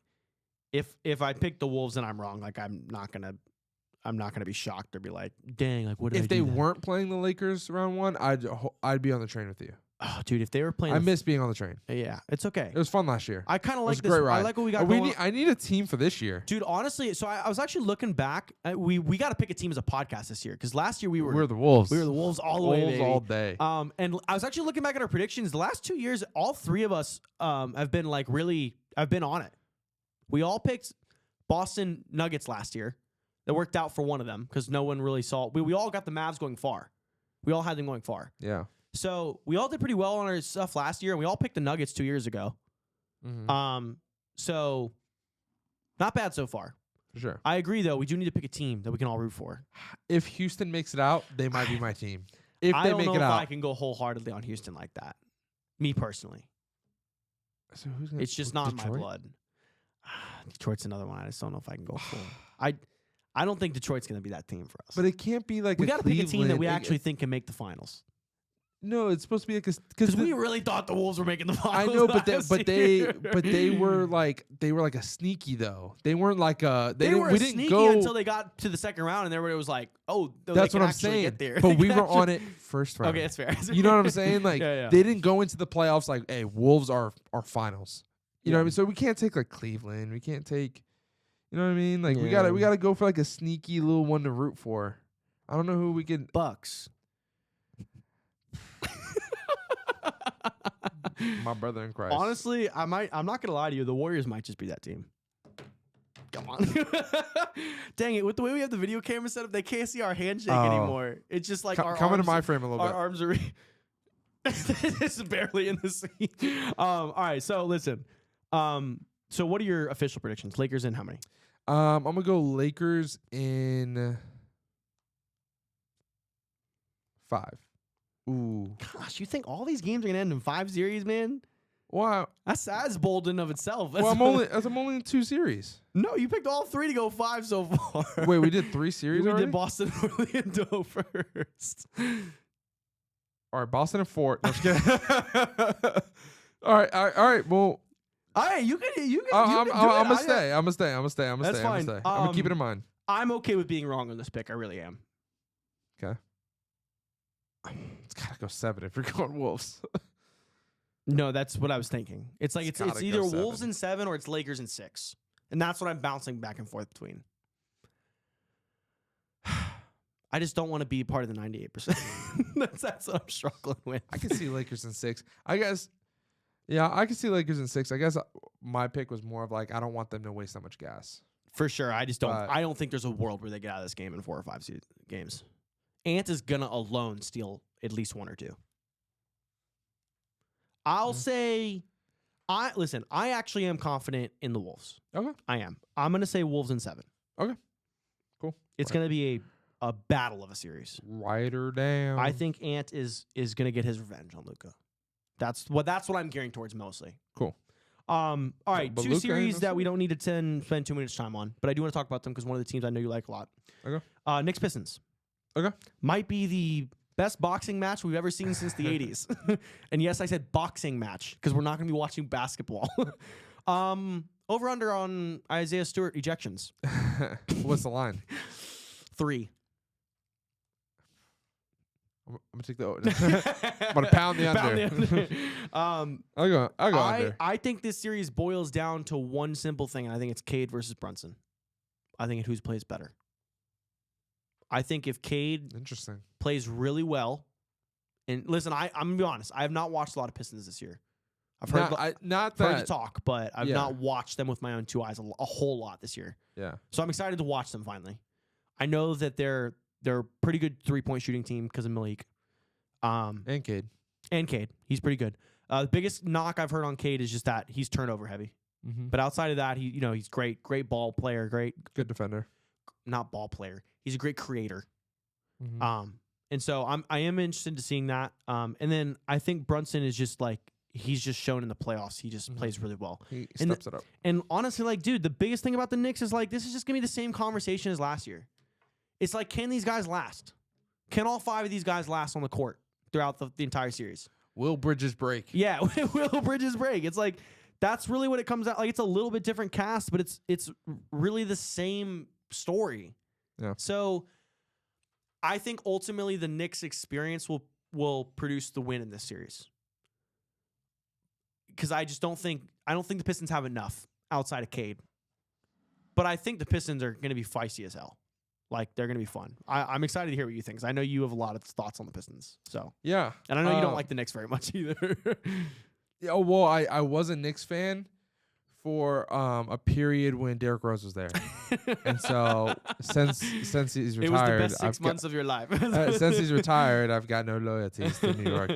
if I pick the Wolves and I'm wrong, like I'm not gonna be shocked or be like, dang, like what? If they weren't playing the Lakers round 1, I'd be on the train with you. Oh, dude, if they were playing, I miss being on the train. Yeah, it's okay. It was fun last year. I kind of like this. Great ride. I like what we got going. I need a team for this year, dude. Honestly, so I was actually looking back. We got to pick a team as a podcast this year because last year we were the Wolves. We were the Wolves all the way, baby. all day. And I was actually looking back at our predictions. The last 2 years, all 3 of us have been I've been on it. We all picked Boston Nuggets last year. That worked out for one of them because no one really saw. We all got the Mavs going far. We all had them going far. Yeah. So we all did pretty well on our stuff last year, and we all picked the Nuggets 2 years ago. Mm-hmm. So not bad so far. For sure. I agree, though. We do need to pick a team that we can all root for. If Houston makes it out, they might be my team. If I they don't make know it if out, I can go wholeheartedly on Houston like that. Me personally, so who's gonna, it's just not Detroit? in my blood. Detroit's another one. I just don't know if I can go full. I don't think Detroit's going to be that team for us. But it can't be like we got to pick a team that we Cleveland. actually think can make the finals. No, it's supposed to be like because we really thought the Wolves were making the finals. I know, but they were like a sneaky though. They weren't like they were we didn't sneaky go until they got to the second round and everybody was like, oh, that's what I'm saying. Get there. But we were on it first round. Okay, that's fair. You know what I'm saying? Like yeah. they didn't go into the playoffs like, hey, Wolves are finals. You know what I mean? So we can't take like Cleveland. We can't take, you know what I mean? Like we gotta go for like a sneaky little one to root for. I don't know who we can. Bucks. My brother in Christ. Honestly, I'm not gonna lie to you. The Warriors might just be that team. Come on. Dang it! With the way we have the video camera set up, they can't see our handshake anymore. It's just like come into my frame a little bit. Our arms are. This is barely in the scene. All right. So listen. So what are your official predictions? Lakers in how many? I'm gonna go Lakers in 5. Ooh. Gosh, you think all these games are gonna end in 5 series, man? Wow. That's bold in of itself. Well, I'm only in 2 series. No, you picked all 3 to go 5 so far. Wait, we did 3 series We already? did Boston Orlando first. All right, Boston and 4. No, just kidding. All right. Well, all right, you can I'm do it. gonna stay. I'm gonna stay. That's fine. I'm gonna keep it in mind. I'm okay with being wrong on this pick. I really am. Okay. It's gotta go 7 if you're going Wolves. No, that's what I was thinking. It's like it's either go 7. Wolves in 7 or it's Lakers in 6, and that's what I'm bouncing back and forth between. I just don't want to be part of the 98%. That's what I'm struggling with. I can see Lakers in 6. I guess. Yeah, I can see Lakers in 6. I guess my pick was more of like I don't want them to waste that much gas. For sure, I just don't. I don't think there's a world where they get out of this game in 4 or 5 games. Ant is gonna alone steal at least 1 or 2. I'll say, I actually am confident in the Wolves. Okay, I am. I'm gonna say Wolves in 7. Okay, cool. It's gonna be a battle of a series. Write her down. I think Ant is gonna get his revenge on Luka. That's what I'm gearing towards mostly. Cool. All right, but 2 Luka series that we don't need to spend too much time on, but I do want to talk about them because one of the teams I know you like a lot. Okay. Knicks Pistons. Okay. Might be the best boxing match we've ever seen since the 80s. And yes, I said boxing match because we're not going to be watching basketball. Over under on Isaiah Stewart ejections. What's the line? 3. I'm gonna take the. I'm gonna pound the under. I'll go under. I think this series boils down to one simple thing, and I think it's Cade versus Brunson. I think who plays better. I think if Cade Interesting. plays really well, and listen, I'm gonna be honest, I have not watched a lot of Pistons this year. I've heard, Not heard the that. talk, but I've Yeah. not watched them with my own two eyes a whole lot this year. Yeah. So I'm excited to watch them finally. I know that they're a pretty good 3-point shooting team because of Malik. And Cade. And Cade. He's pretty good. The biggest knock I've heard on Cade is just that he's turnover heavy. Mm-hmm. But outside of that, he's great ball player, Good defender. not ball player. He's a great creator. Mm-hmm. And so I am interested to seeing that. And then I think Brunson is just like he's just shown in the playoffs. He just plays really well. He And steps it up. And honestly, like, dude, the biggest thing about the Knicks is like this is just gonna be the same conversation as last year. It's like, can these guys last? Can all 5 of these guys last on the court throughout the entire series? Will Bridges break? Yeah, will Bridges break? It's like that's really what it comes out like. It's a little bit different cast, but it's really the same story. Yeah. So I think ultimately the Knicks experience will produce the win in this series. Because I don't think the Pistons have enough outside of Cade. But I think the Pistons are going to be feisty as hell. Like, they're going to be fun. I'm excited to hear what you think, because I know you have a lot of thoughts on the Pistons. So Yeah. and I know you don't like the Knicks very much either. Yeah, well, I was a Knicks fan for a period when Derrick Rose was there, and so since he's retired, It was the best 6 I've got- months of your life. since he's retired, I've got no loyalties to New York.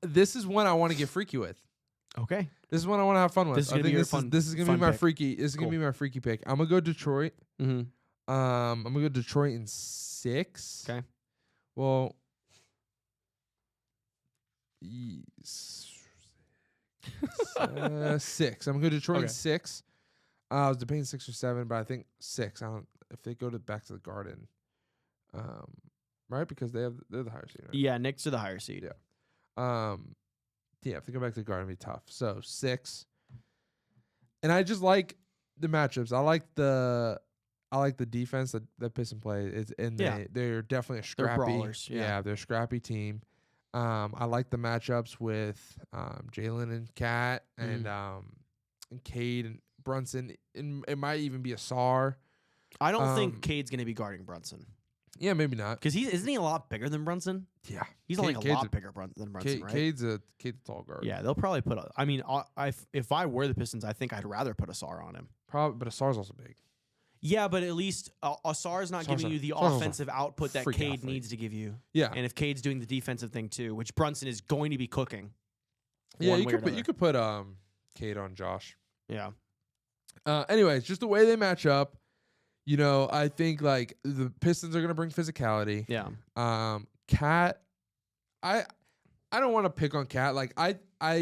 This is one I want to get freaky with. Okay. This is one I want to have fun with. This is I gonna be think your fun- this is gonna fun be my pick. freaky. This is Cool. gonna be my freaky pick. I'm gonna go Detroit. Mm-hmm. I'm gonna go Detroit in 6. Okay. Well, 6. I'm gonna go Detroit in Okay. 6. I was debating 6 or 7, but I think 6. I don't. If they go back to the Garden, right? Because they're the higher seed. Right? Yeah, Knicks are the higher seed. Yeah. Yeah. If they go back to the Garden, it'd be tough. So 6. And I just like the matchups. I like the defense that Piston play. They're definitely a They're scrappy. brawlers, yeah. They're a scrappy team. I like the matchups with Jalen and Cat and Cade and Brunson. And it might even be a SAR. I don't think Cade's going to be guarding Brunson. Yeah, maybe not. Because isn't he a lot bigger than Brunson? Yeah, He's Cade- like a Cade's lot bigger than Brunson, right? Cade's a tall guard. Yeah, they'll probably put if I were the Pistons, I think I'd rather put a SAR on him. Probably, but a SAR's also big. Yeah, but at least a SAR is not giving you the SAR's a offensive output that freak Cade athlete. needs to give you. Yeah, And if Cade's doing the defensive thing too, which Brunson is going to be cooking. yeah. one You way could or put another. Cade on Josh. Yeah. Anyways, just the way they match up, I think like the Pistons are gonna bring physicality. Yeah. Cat, I don't want to pick on Cat. Like I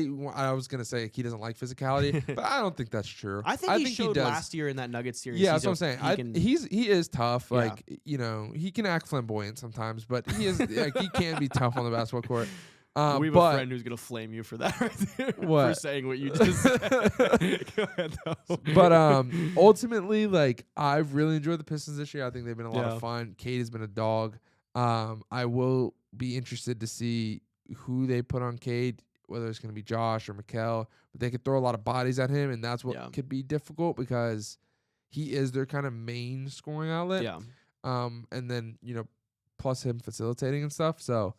was gonna say he doesn't like physicality, but I don't think that's true. I think he showed does. last year in that Nuggets series. Yeah, he's that's what I'm saying. He is tough. Yeah. Like he can act flamboyant sometimes, but he is like he can be tough on the basketball court. we have a friend who's gonna flame you for that right there. What? For saying what you just said. Go ahead, though. But ultimately, like I've really enjoyed the Pistons this year. I think they've been a lot Yeah. of fun. Cade has been a dog. I will be interested to see who they put on Cade, whether it's going to be Josh or Mikal. But they could throw a lot of bodies at him, and that's what could be difficult because he is their kind of main scoring outlet. Yeah. And then plus him facilitating and stuff. So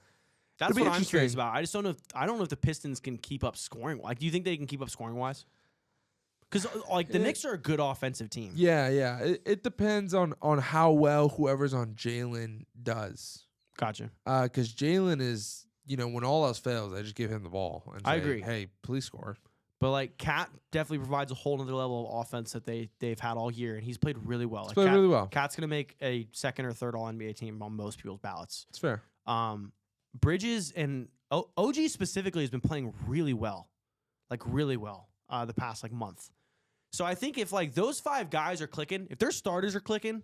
That's it'll be what I'm curious interesting. about. I don't know if the Pistons can keep up scoring. Like, do you think they can keep up scoring wise? Because like the Knicks are a good offensive team. Yeah. It depends on how well whoever's on Jalen does. Gotcha. Because Jalen is, when all else fails, I just give him the ball. And I say, agree. Hey, please score. But like Cat definitely provides a whole other level of offense that they've had all year, and he's played really well. He's played really well. Cat's gonna make a second or third All NBA team on most people's ballots. It's fair. Bridges and OG specifically has been playing really well, the past month. So I think if those 5 guys are clicking, if their starters are clicking,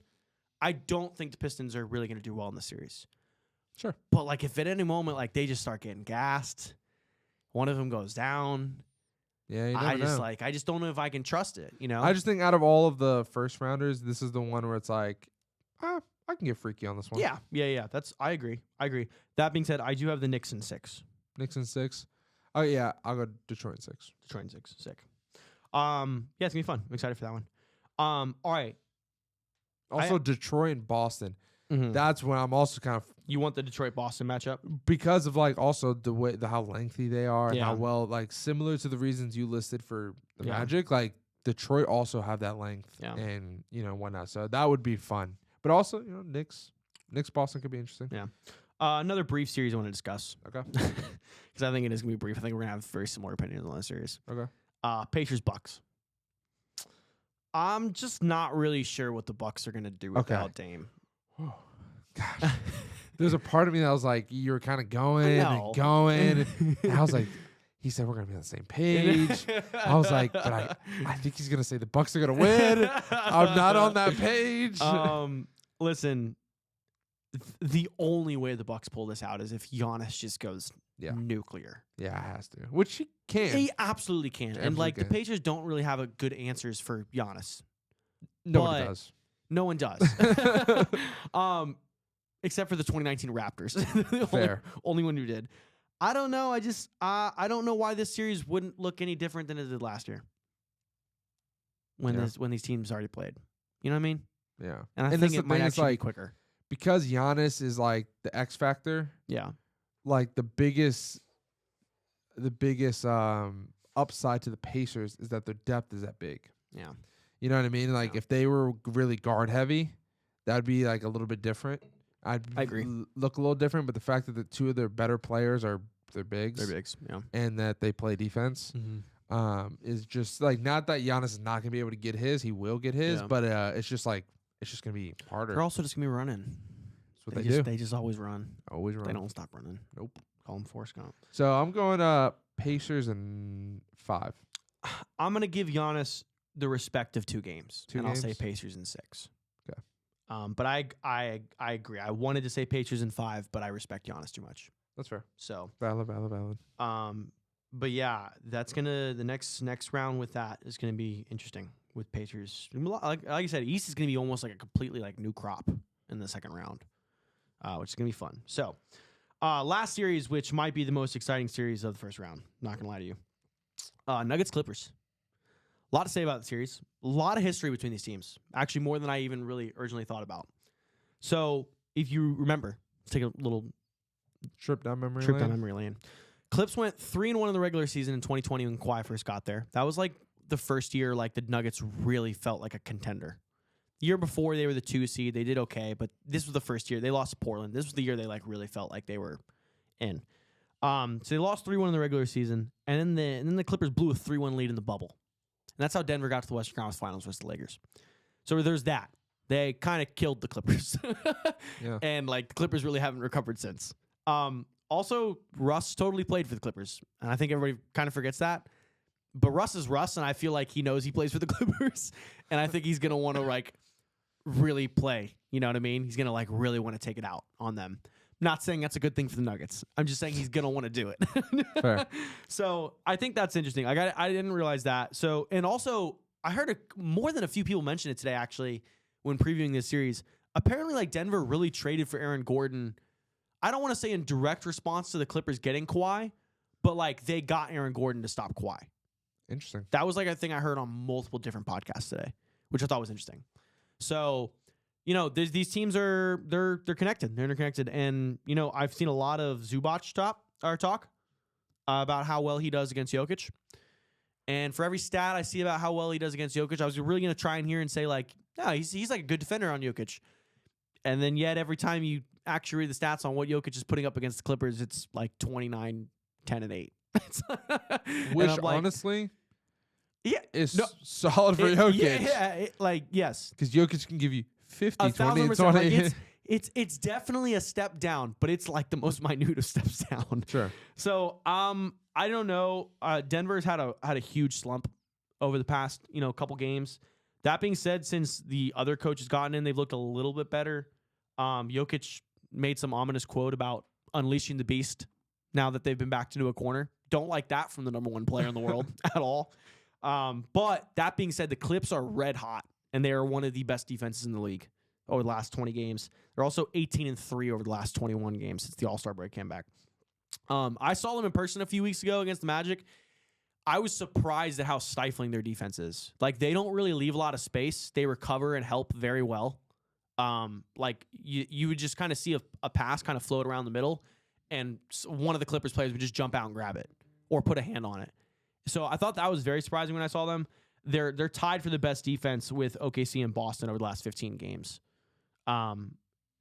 I don't think the Pistons are really going to do well in the series. Sure. But if at any moment they just start getting gassed, one of them goes down. Yeah, you never know. I just don't know if I can trust it. I just think out of all of the first rounders, this is the one where it's I can get freaky on this one. Yeah. I agree. That being said, I do have the Knicks in 6. Knicks in 6. Oh yeah, I'll go Detroit in 6. Detroit in 6. Sick. Yeah, it's gonna be fun. I'm excited for that one. All right. Also, Detroit and Boston. Mhm. That's when I'm also kind of You want the Detroit-Boston matchup? because of like also how lengthy they are and Yeah. how well like similar to the reasons you listed for the Yeah. Magic. Like Detroit also have that length and whatnot. So that would be fun. But also Knicks Boston could be interesting. Yeah. Another brief series I want to discuss. Okay. Because I think it is going to be brief. I think we're going to have very similar opinions on this series. Okay. Pacers Bucks. I'm just not really sure what the Bucks are going to do without Dame. Oh, gosh. There's a part of me that was like, you were kind of going know. and going. And I was like, he said we're going to be on the same page. I was like, but I think he's going to say the Bucks are going to win. I'm not on that page. Listen, the only way the Bucks pull this out is if Giannis just goes nuclear. Yeah, it has to. Which he can. He absolutely can. And like the Pacers don't really have a good answers for Giannis. No one does. No one does. Except for the 2019 Raptors. the only one who did. I don't know. I don't know why this series wouldn't look any different than it did last year. When these teams already played. You know what I mean? Yeah. And I think it might actually be quicker. Because Giannis is like the X factor. Yeah. Like the biggest upside to the Pacers is that their depth is that big. Yeah. You know what I mean? Like if they were really guard heavy, that'd be like a little bit different. I agree. Look a little different, but the fact that the two of their better players are their bigs. They're bigs, yeah. And that they play defense is just like, not that Giannis is not going to be able to get his. He will get his, but it's just going to be harder. They're also just going to be running. That's what they do. They just always run. Always run. They don't stop running. Nope. Call them Forrest Gump. So I'm going Pacers in 5. I'm going to give Giannis the respect of 2 games. I'll say Pacers in 6. Okay. But I agree. I wanted to say Pacers in 5, but I respect Giannis too much. That's fair. So valid. But yeah, that's the next round with that is gonna be interesting with Pacers. Like I said, East is gonna be almost like a completely like new crop in the second round, which is gonna be fun. So last series, which might be the most exciting series of the first round. Not gonna lie to you. Nuggets Clippers. A lot to say about the series. A lot of history between these teams. Actually, more than I even really originally thought about. So, if you remember, let's take a little trip down memory lane. Clips went 3-1 in the regular season in 2020 when Kawhi first got there. That was like the first year like the Nuggets really felt like a contender. The year before they were the 2 seed. They did okay, but this was the first year. They lost to Portland. This was the year they like really felt like they were in. So they lost 3-1 in the regular season, and then the Clippers blew a 3-1 lead in the bubble. And that's how Denver got to the Western Conference Finals versus the Lakers. So there's that. They kind of killed the Clippers. And like the Clippers really haven't recovered since. Also, Russ totally played for the Clippers. And I think everybody kind of forgets that. But Russ is Russ, and I feel like he knows he plays for the Clippers. And I think he's going to want to like really play. You know what I mean? He's going to like really want to take it out on them. Not saying that's a good thing for the Nuggets. I'm just saying he's going to want to do it. Fair. So I think that's interesting. I didn't realize that. So, and also I heard more than a few people mention it today, actually, when previewing this series. Apparently like Denver really traded for Aaron Gordon. I don't want to say in direct response to the Clippers getting Kawhi, but like they got Aaron Gordon to stop Kawhi. Interesting. That was like a thing I heard on multiple different podcasts today, which I thought was interesting. So, these teams they're connected. They're interconnected. And, I've seen a lot of Zubac talk about how well he does against Jokic. And for every stat I see about how well he does against Jokic, I was really going to try and hear and say like, no, he's like a good defender on Jokic. And then yet every time you actually read the stats on what Jokic is putting up against the Clippers, it's like 29, 10, and 8. Which honestly is solid for Jokic. Yes. Because Jokic can give you 50, 20, and 20. Like it's definitely a step down, but it's like the most minute of steps down. Sure. So I don't know. Denver's had a huge slump over the past couple games. That being said, since the other coach has gotten in, they've looked a little bit better. Jokic made some ominous quote about unleashing the beast now that they've been backed into a corner. Don't like that from the number 1 player in the world at all. But that being said, the Clips are red hot, and they are one of the best defenses in the league over the last 20 games. They're also 18-3 over the last 21 games since the All-Star break came back. I saw them in person a few weeks ago against the Magic. I was surprised at how stifling their defense is. Like, they don't really leave a lot of space. They recover and help very well. Like you would just kind of see a pass kind of float around the middle, and one of the Clippers players would just jump out and grab it or put a hand on it. So I thought that was very surprising when I saw them. They're tied for the best defense with OKC and Boston over the last 15 games.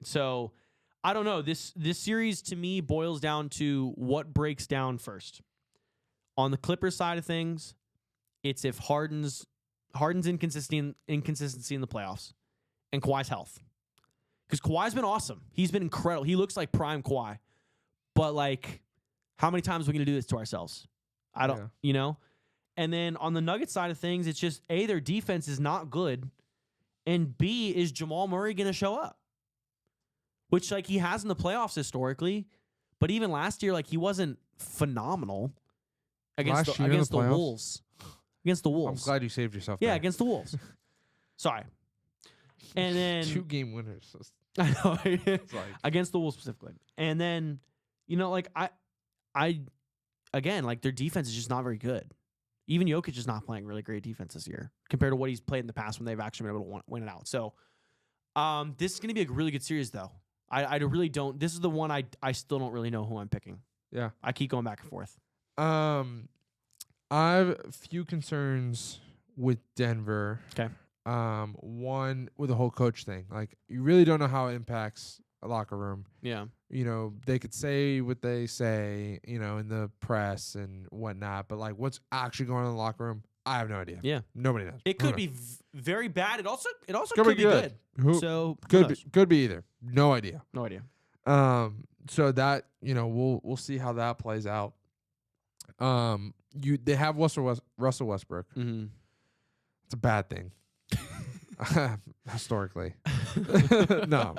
So I don't know. This series to me boils down to what breaks down first. On the Clippers side of things, it's if Harden's inconsistency in the playoffs and Kawhi's health. Because Kawhi's been awesome. He's been incredible. He looks like prime Kawhi. But, like, how many times are we going to do this to ourselves? I don't, you know? And then on the Nuggets side of things, it's just, A, their defense is not good, and B, is Jamal Murray going to show up? Which, like, he has in the playoffs historically, but even last year, like, he wasn't phenomenal against the Wolves. Against the Wolves. I'm glad you saved yourself. Yeah, there. against the Wolves. Sorry. And then 2 game winners. I know. It's like, Against the Wolves specifically. And then, you know, like I again, like their defense is just not very good. Even Jokic is not playing really great defense this year compared to what he's played in the past when they've actually been able to win it out. So this is going to be a really good series, though. I really don't. This is the one I still don't really know who I'm picking. yeah. I keep going back and forth. I have a few concerns with Denver. Okay. One with the whole coach thing. Like, you really don't know how it impacts a locker room. Yeah. You know, they could say what they say, you know, in the press and whatnot, but like what's actually going on in the locker room, I have no idea. Yeah. Nobody knows. It could be very bad. It also could could be good. Who, So could be either. No idea. No idea. So that, you know, we'll see how that plays out. They have Russell Westbrook. Mm-hmm. It's a bad thing. Historically. No.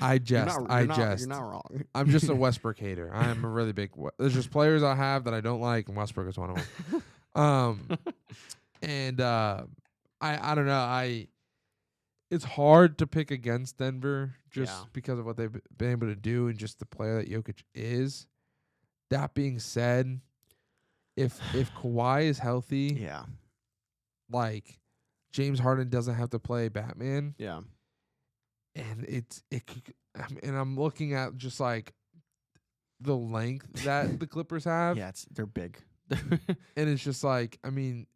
I jest. You're not wrong. I'm just a Westbrook hater. I am a really big there's just players I have that I don't like, and Westbrook is one of them. And I don't know. It's hard to pick against Denver just because of what they've been able to do and just the player that Jokic is. That being said, if Kawhi is healthy, Yeah. like James Harden doesn't have to play Batman. Yeah. And and I'm looking at just like the length that the Clippers have. Yeah, they're big. And it's just like, I mean,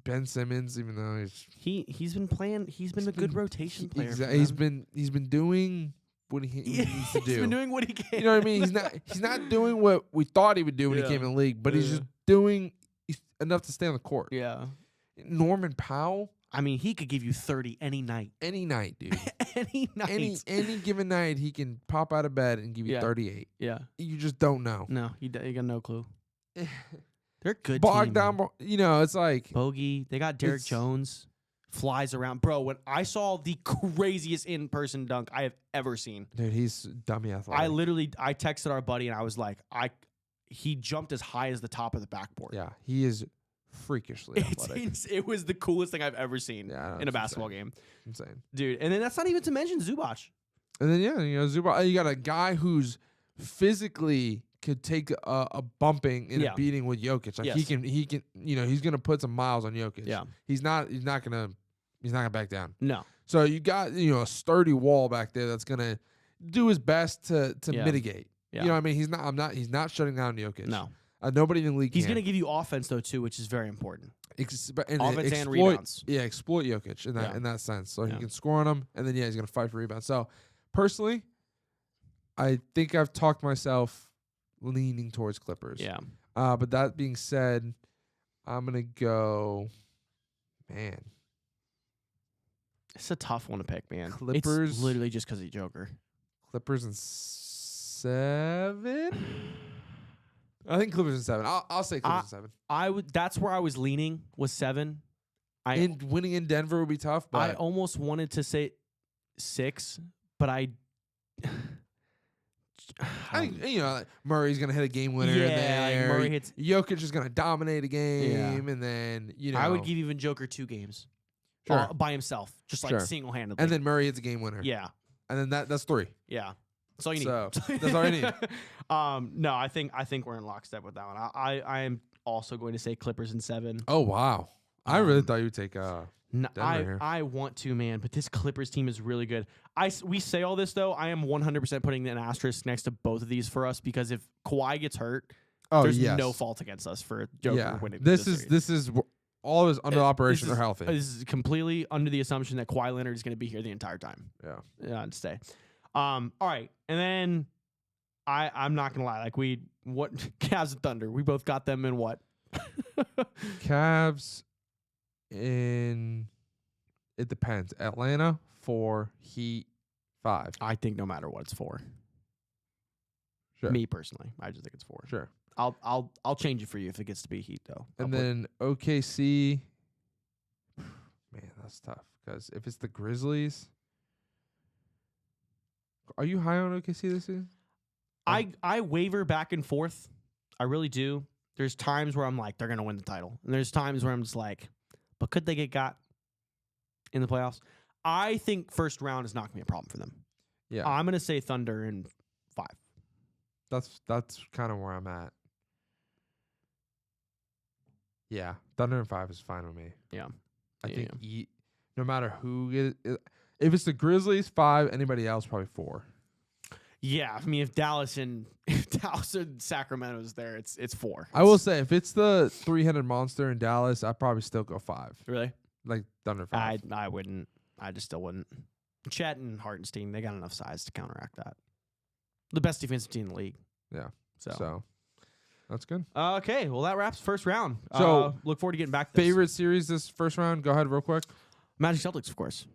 Ben Simmons, even though he's been playing, he's been a good rotation player. He's been doing what he needs to do. He's been doing what he can. You know what I mean? He's not doing what we thought he would do when he came in the league, but he's just doing enough to stay on the court. Yeah. Norman Powell, I mean, he could give you 30 any night. Any night, dude. Any night. Any given night, he can pop out of bed and give you 38. Yeah. You just don't know. No, you got no clue. They're good. Bogdan, you know, it's like Bogey. They got Derek Jones. Flies around. Bro, when I saw the craziest in-person dunk I have ever seen. Dude, he's dummy athletic. I texted our buddy and I was like, he jumped as high as the top of the backboard. Yeah, he is freakishly athletic. It was the coolest thing I've ever seen in a basketball game. Insane. Dude, and then that's not even to mention Zubac. And then, you know, Zubac, you got a guy who's physically could take a bumping and a beating with Jokic. Like he can, you know, he's going to put some miles on Jokic. Yeah. He's not going to back down. No. So you got, you know, a sturdy wall back there that's going to do his best to mitigate. Yeah. You know what I mean? He's not shutting down Jokic. No. Nobody in the league He's going to give you offense, though, too, which is very important. Offense and rebounds. Yeah, exploit Jokic in that sense. So he can score on him, and then, he's going to fight for rebounds. So, personally, I think I've talked myself leaning towards Clippers. Yeah. But that being said, I'm going to go, man. It's a tough one to pick, man. Clippers. It's literally just because he's Joker. Clippers in 7? I think Clippers in 7. I'll say Clippers in 7. That's where I was leaning, was 7. Winning in Denver would be tough, but I almost wanted to say 6, but I think, you know, Murray's gonna hit a game winner. Yeah, Murray hits. Jokic is gonna dominate a game, and then, you know, I would give even Joker 2 games, by himself, just like single handedly, and then Murray hits a game winner. Yeah, and then that's 3. Yeah. That's all you need. So that's all you need. No, I think we're in lockstep with that one. I am also going to say Clippers in 7. Oh wow. I really thought you would take Denver here. I want to, man, but this Clippers team is really good. We say all this, though. I am 100% putting an asterisk next to both of these for us because if Kawhi gets hurt, there's no fault against us for Joker winning this is all of his under operation are healthy. This is completely under the assumption that Kawhi Leonard is going to be here the entire time. Yeah, and stay. All right, and then I'm not gonna lie. What Cavs and Thunder? We both got them in what? Cavs in. It depends. Atlanta 4, Heat 5. I think no matter what, it's 4. Sure. Me personally, I just think it's 4. Sure. I'll change it for you if it gets to be Heat though. And then OKC. Man, that's tough because if it's the Grizzlies, are you high on OKC this season? I waver back and forth. I really do. There's times where I'm like they're gonna win the title, and there's times where I'm just like, but could they get got in the playoffs? I think first round is not gonna be a problem for them. Yeah, I'm gonna say Thunder in 5. That's kind of where I'm at. Yeah, Thunder in 5 is fine with me. Yeah, I think no matter who if it's the Grizzlies 5, anybody else probably 4. Yeah, I mean if Dallas and Sacramento is there, it's 4. I will say if it's the 3-headed monster in Dallas, I'd probably still go 5. Really? Like Thunder 5. I wouldn't. I just still wouldn't. Chet and Hartenstein, they got enough size to counteract that. The best defensive team in the league. Yeah. So that's good. Okay, well that wraps first round. So look forward to getting back to this. Favorite series this first round? Go ahead real quick. Magic Celtics, of course.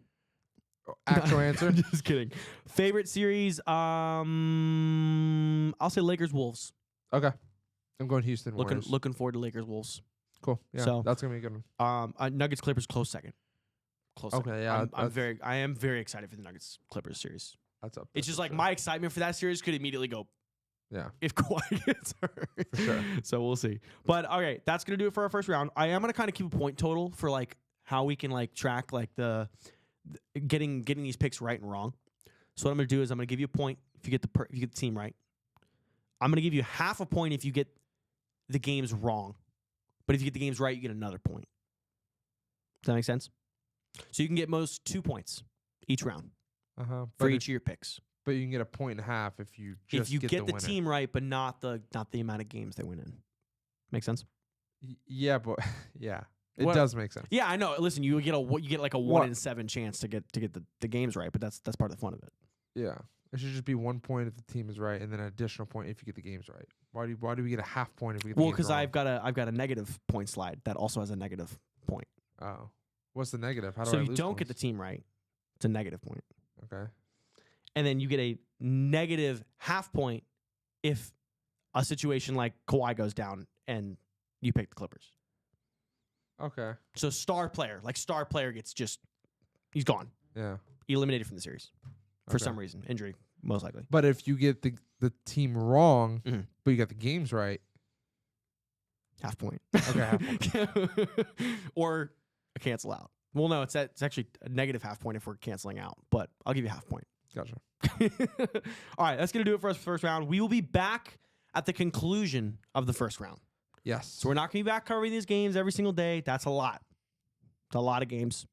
Actual answer? Just kidding. Favorite series? I'll say Lakers Wolves. Okay. I'm going Houston Warriors. Looking forward to Lakers Wolves. Cool. Yeah, so, that's gonna be a good one. Nuggets Clippers close second. Okay, yeah. I am very excited for the Nuggets Clippers series. That's up. It's just like my excitement for that series could immediately go. Yeah. If Kawhi gets hurt. For sure. So we'll see. But okay, that's gonna do it for our first round. I am gonna kind of keep a point total for like how we can like track like the getting these picks right and wrong. So what I'm gonna do is I'm gonna give you a point if you get the team right. I'm gonna give you half a point if you get the games wrong. But if you get the games right, you get another point. Does that make sense? So you can get most 2 points each round for each of your picks. But you can get a 1.5 if you just get the team right, but not the amount of games they win in. Make sense? Yeah, but yeah, it does make sense. Yeah, I know. Listen, you get like a 1 in 7 chance to get the games right, but that's part of the fun of it. Yeah, it should just be 1 point if the team is right, and then an additional point if you get the games right. Why do we get a half point if we get the games because wrong? I've got a negative point slide that also has a negative point. Oh, what's the negative? How do so I you lose don't points? get the team right, it's a negative point. Okay. And then you get a negative half point if a situation like Kawhi goes down and you pick the Clippers. Okay. So star player gets he's gone. Yeah. Eliminated from the series for some reason, injury most likely. But if you get the team wrong, Mm-hmm. but you got the games right, half point. Okay, half point. Or a cancel out. Well, no, it's actually a negative half point if we're canceling out, but I'll give you half point. Gotcha. All right, that's going to do it for us for the first round. We will be back at the conclusion of the first round. Yes. So we're not going to be back covering these games every single day. That's a lot. It's a lot of games.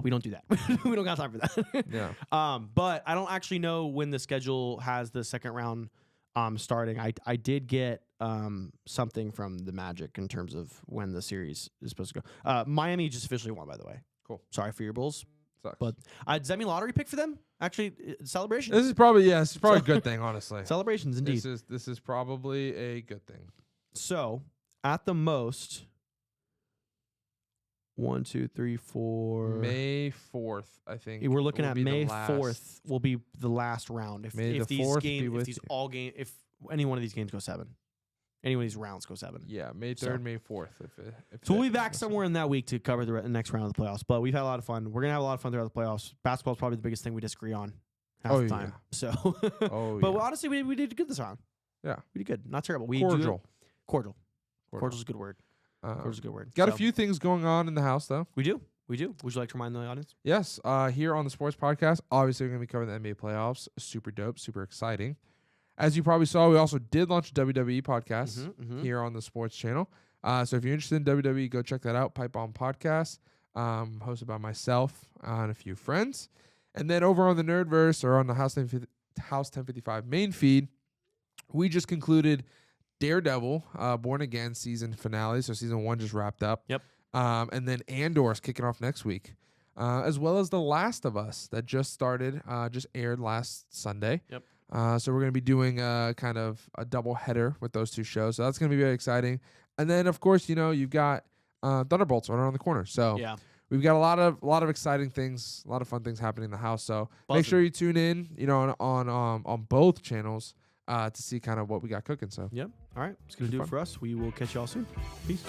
We don't do that. We don't got time for that. Yeah. But I don't actually know when the schedule has the second round starting. I did get something from the Magic in terms of when the series is supposed to go. Miami just officially won, by the way. Cool. Sorry for your Bulls. Sucks. But does that mean lottery pick for them? Actually, celebration. This is probably a good thing, honestly. Celebrations, indeed. This is probably a good thing. So at the most, 1, 2, 3, 4. May 4th, I think. We're looking at May 4th will be the last round. If any one of these games go 7. Any one of these rounds go 7. Yeah, May 3rd, May 4th. So we'll be back somewhere in that week to cover the next round of the playoffs. But we've had a lot of fun. We're going to have a lot of fun throughout the playoffs. Basketball is probably the biggest thing we disagree on half the time. Yeah. So, but honestly, we did good this round. Yeah. We did good. Not terrible. Cordial. Cordial's a good word. Cordial's a good word. Got a few things going on in the house, though. We do. Would you like to remind the audience? Yes. Here on the Sports Podcast, obviously we're going to be covering the NBA playoffs. Super dope. Super exciting. As you probably saw, we also did launch a WWE podcast here on the Sports Channel. So if you're interested in WWE, go check that out. Pipe Bomb Podcast, hosted by myself and a few friends. And then over on the Nerdverse or on the House 1055 main feed, we just concluded Daredevil, Born Again season finale. So season 1 just wrapped up. Yep. And then Andor's kicking off next week, as well as The Last of Us that just started, just aired last Sunday. Yep. So we're going to be doing kind of a double header with those 2 shows. So that's going to be very exciting. And then, of course, you've got Thunderbolts right around the corner. So Yeah. we've got a lot of exciting things, a lot of fun things happening in the house. So Buzzin'. make sure you tune in, on both channels to see kind of what we got cooking. So Yep. All right. It's going to do it for us. We will catch y'all soon. Peace.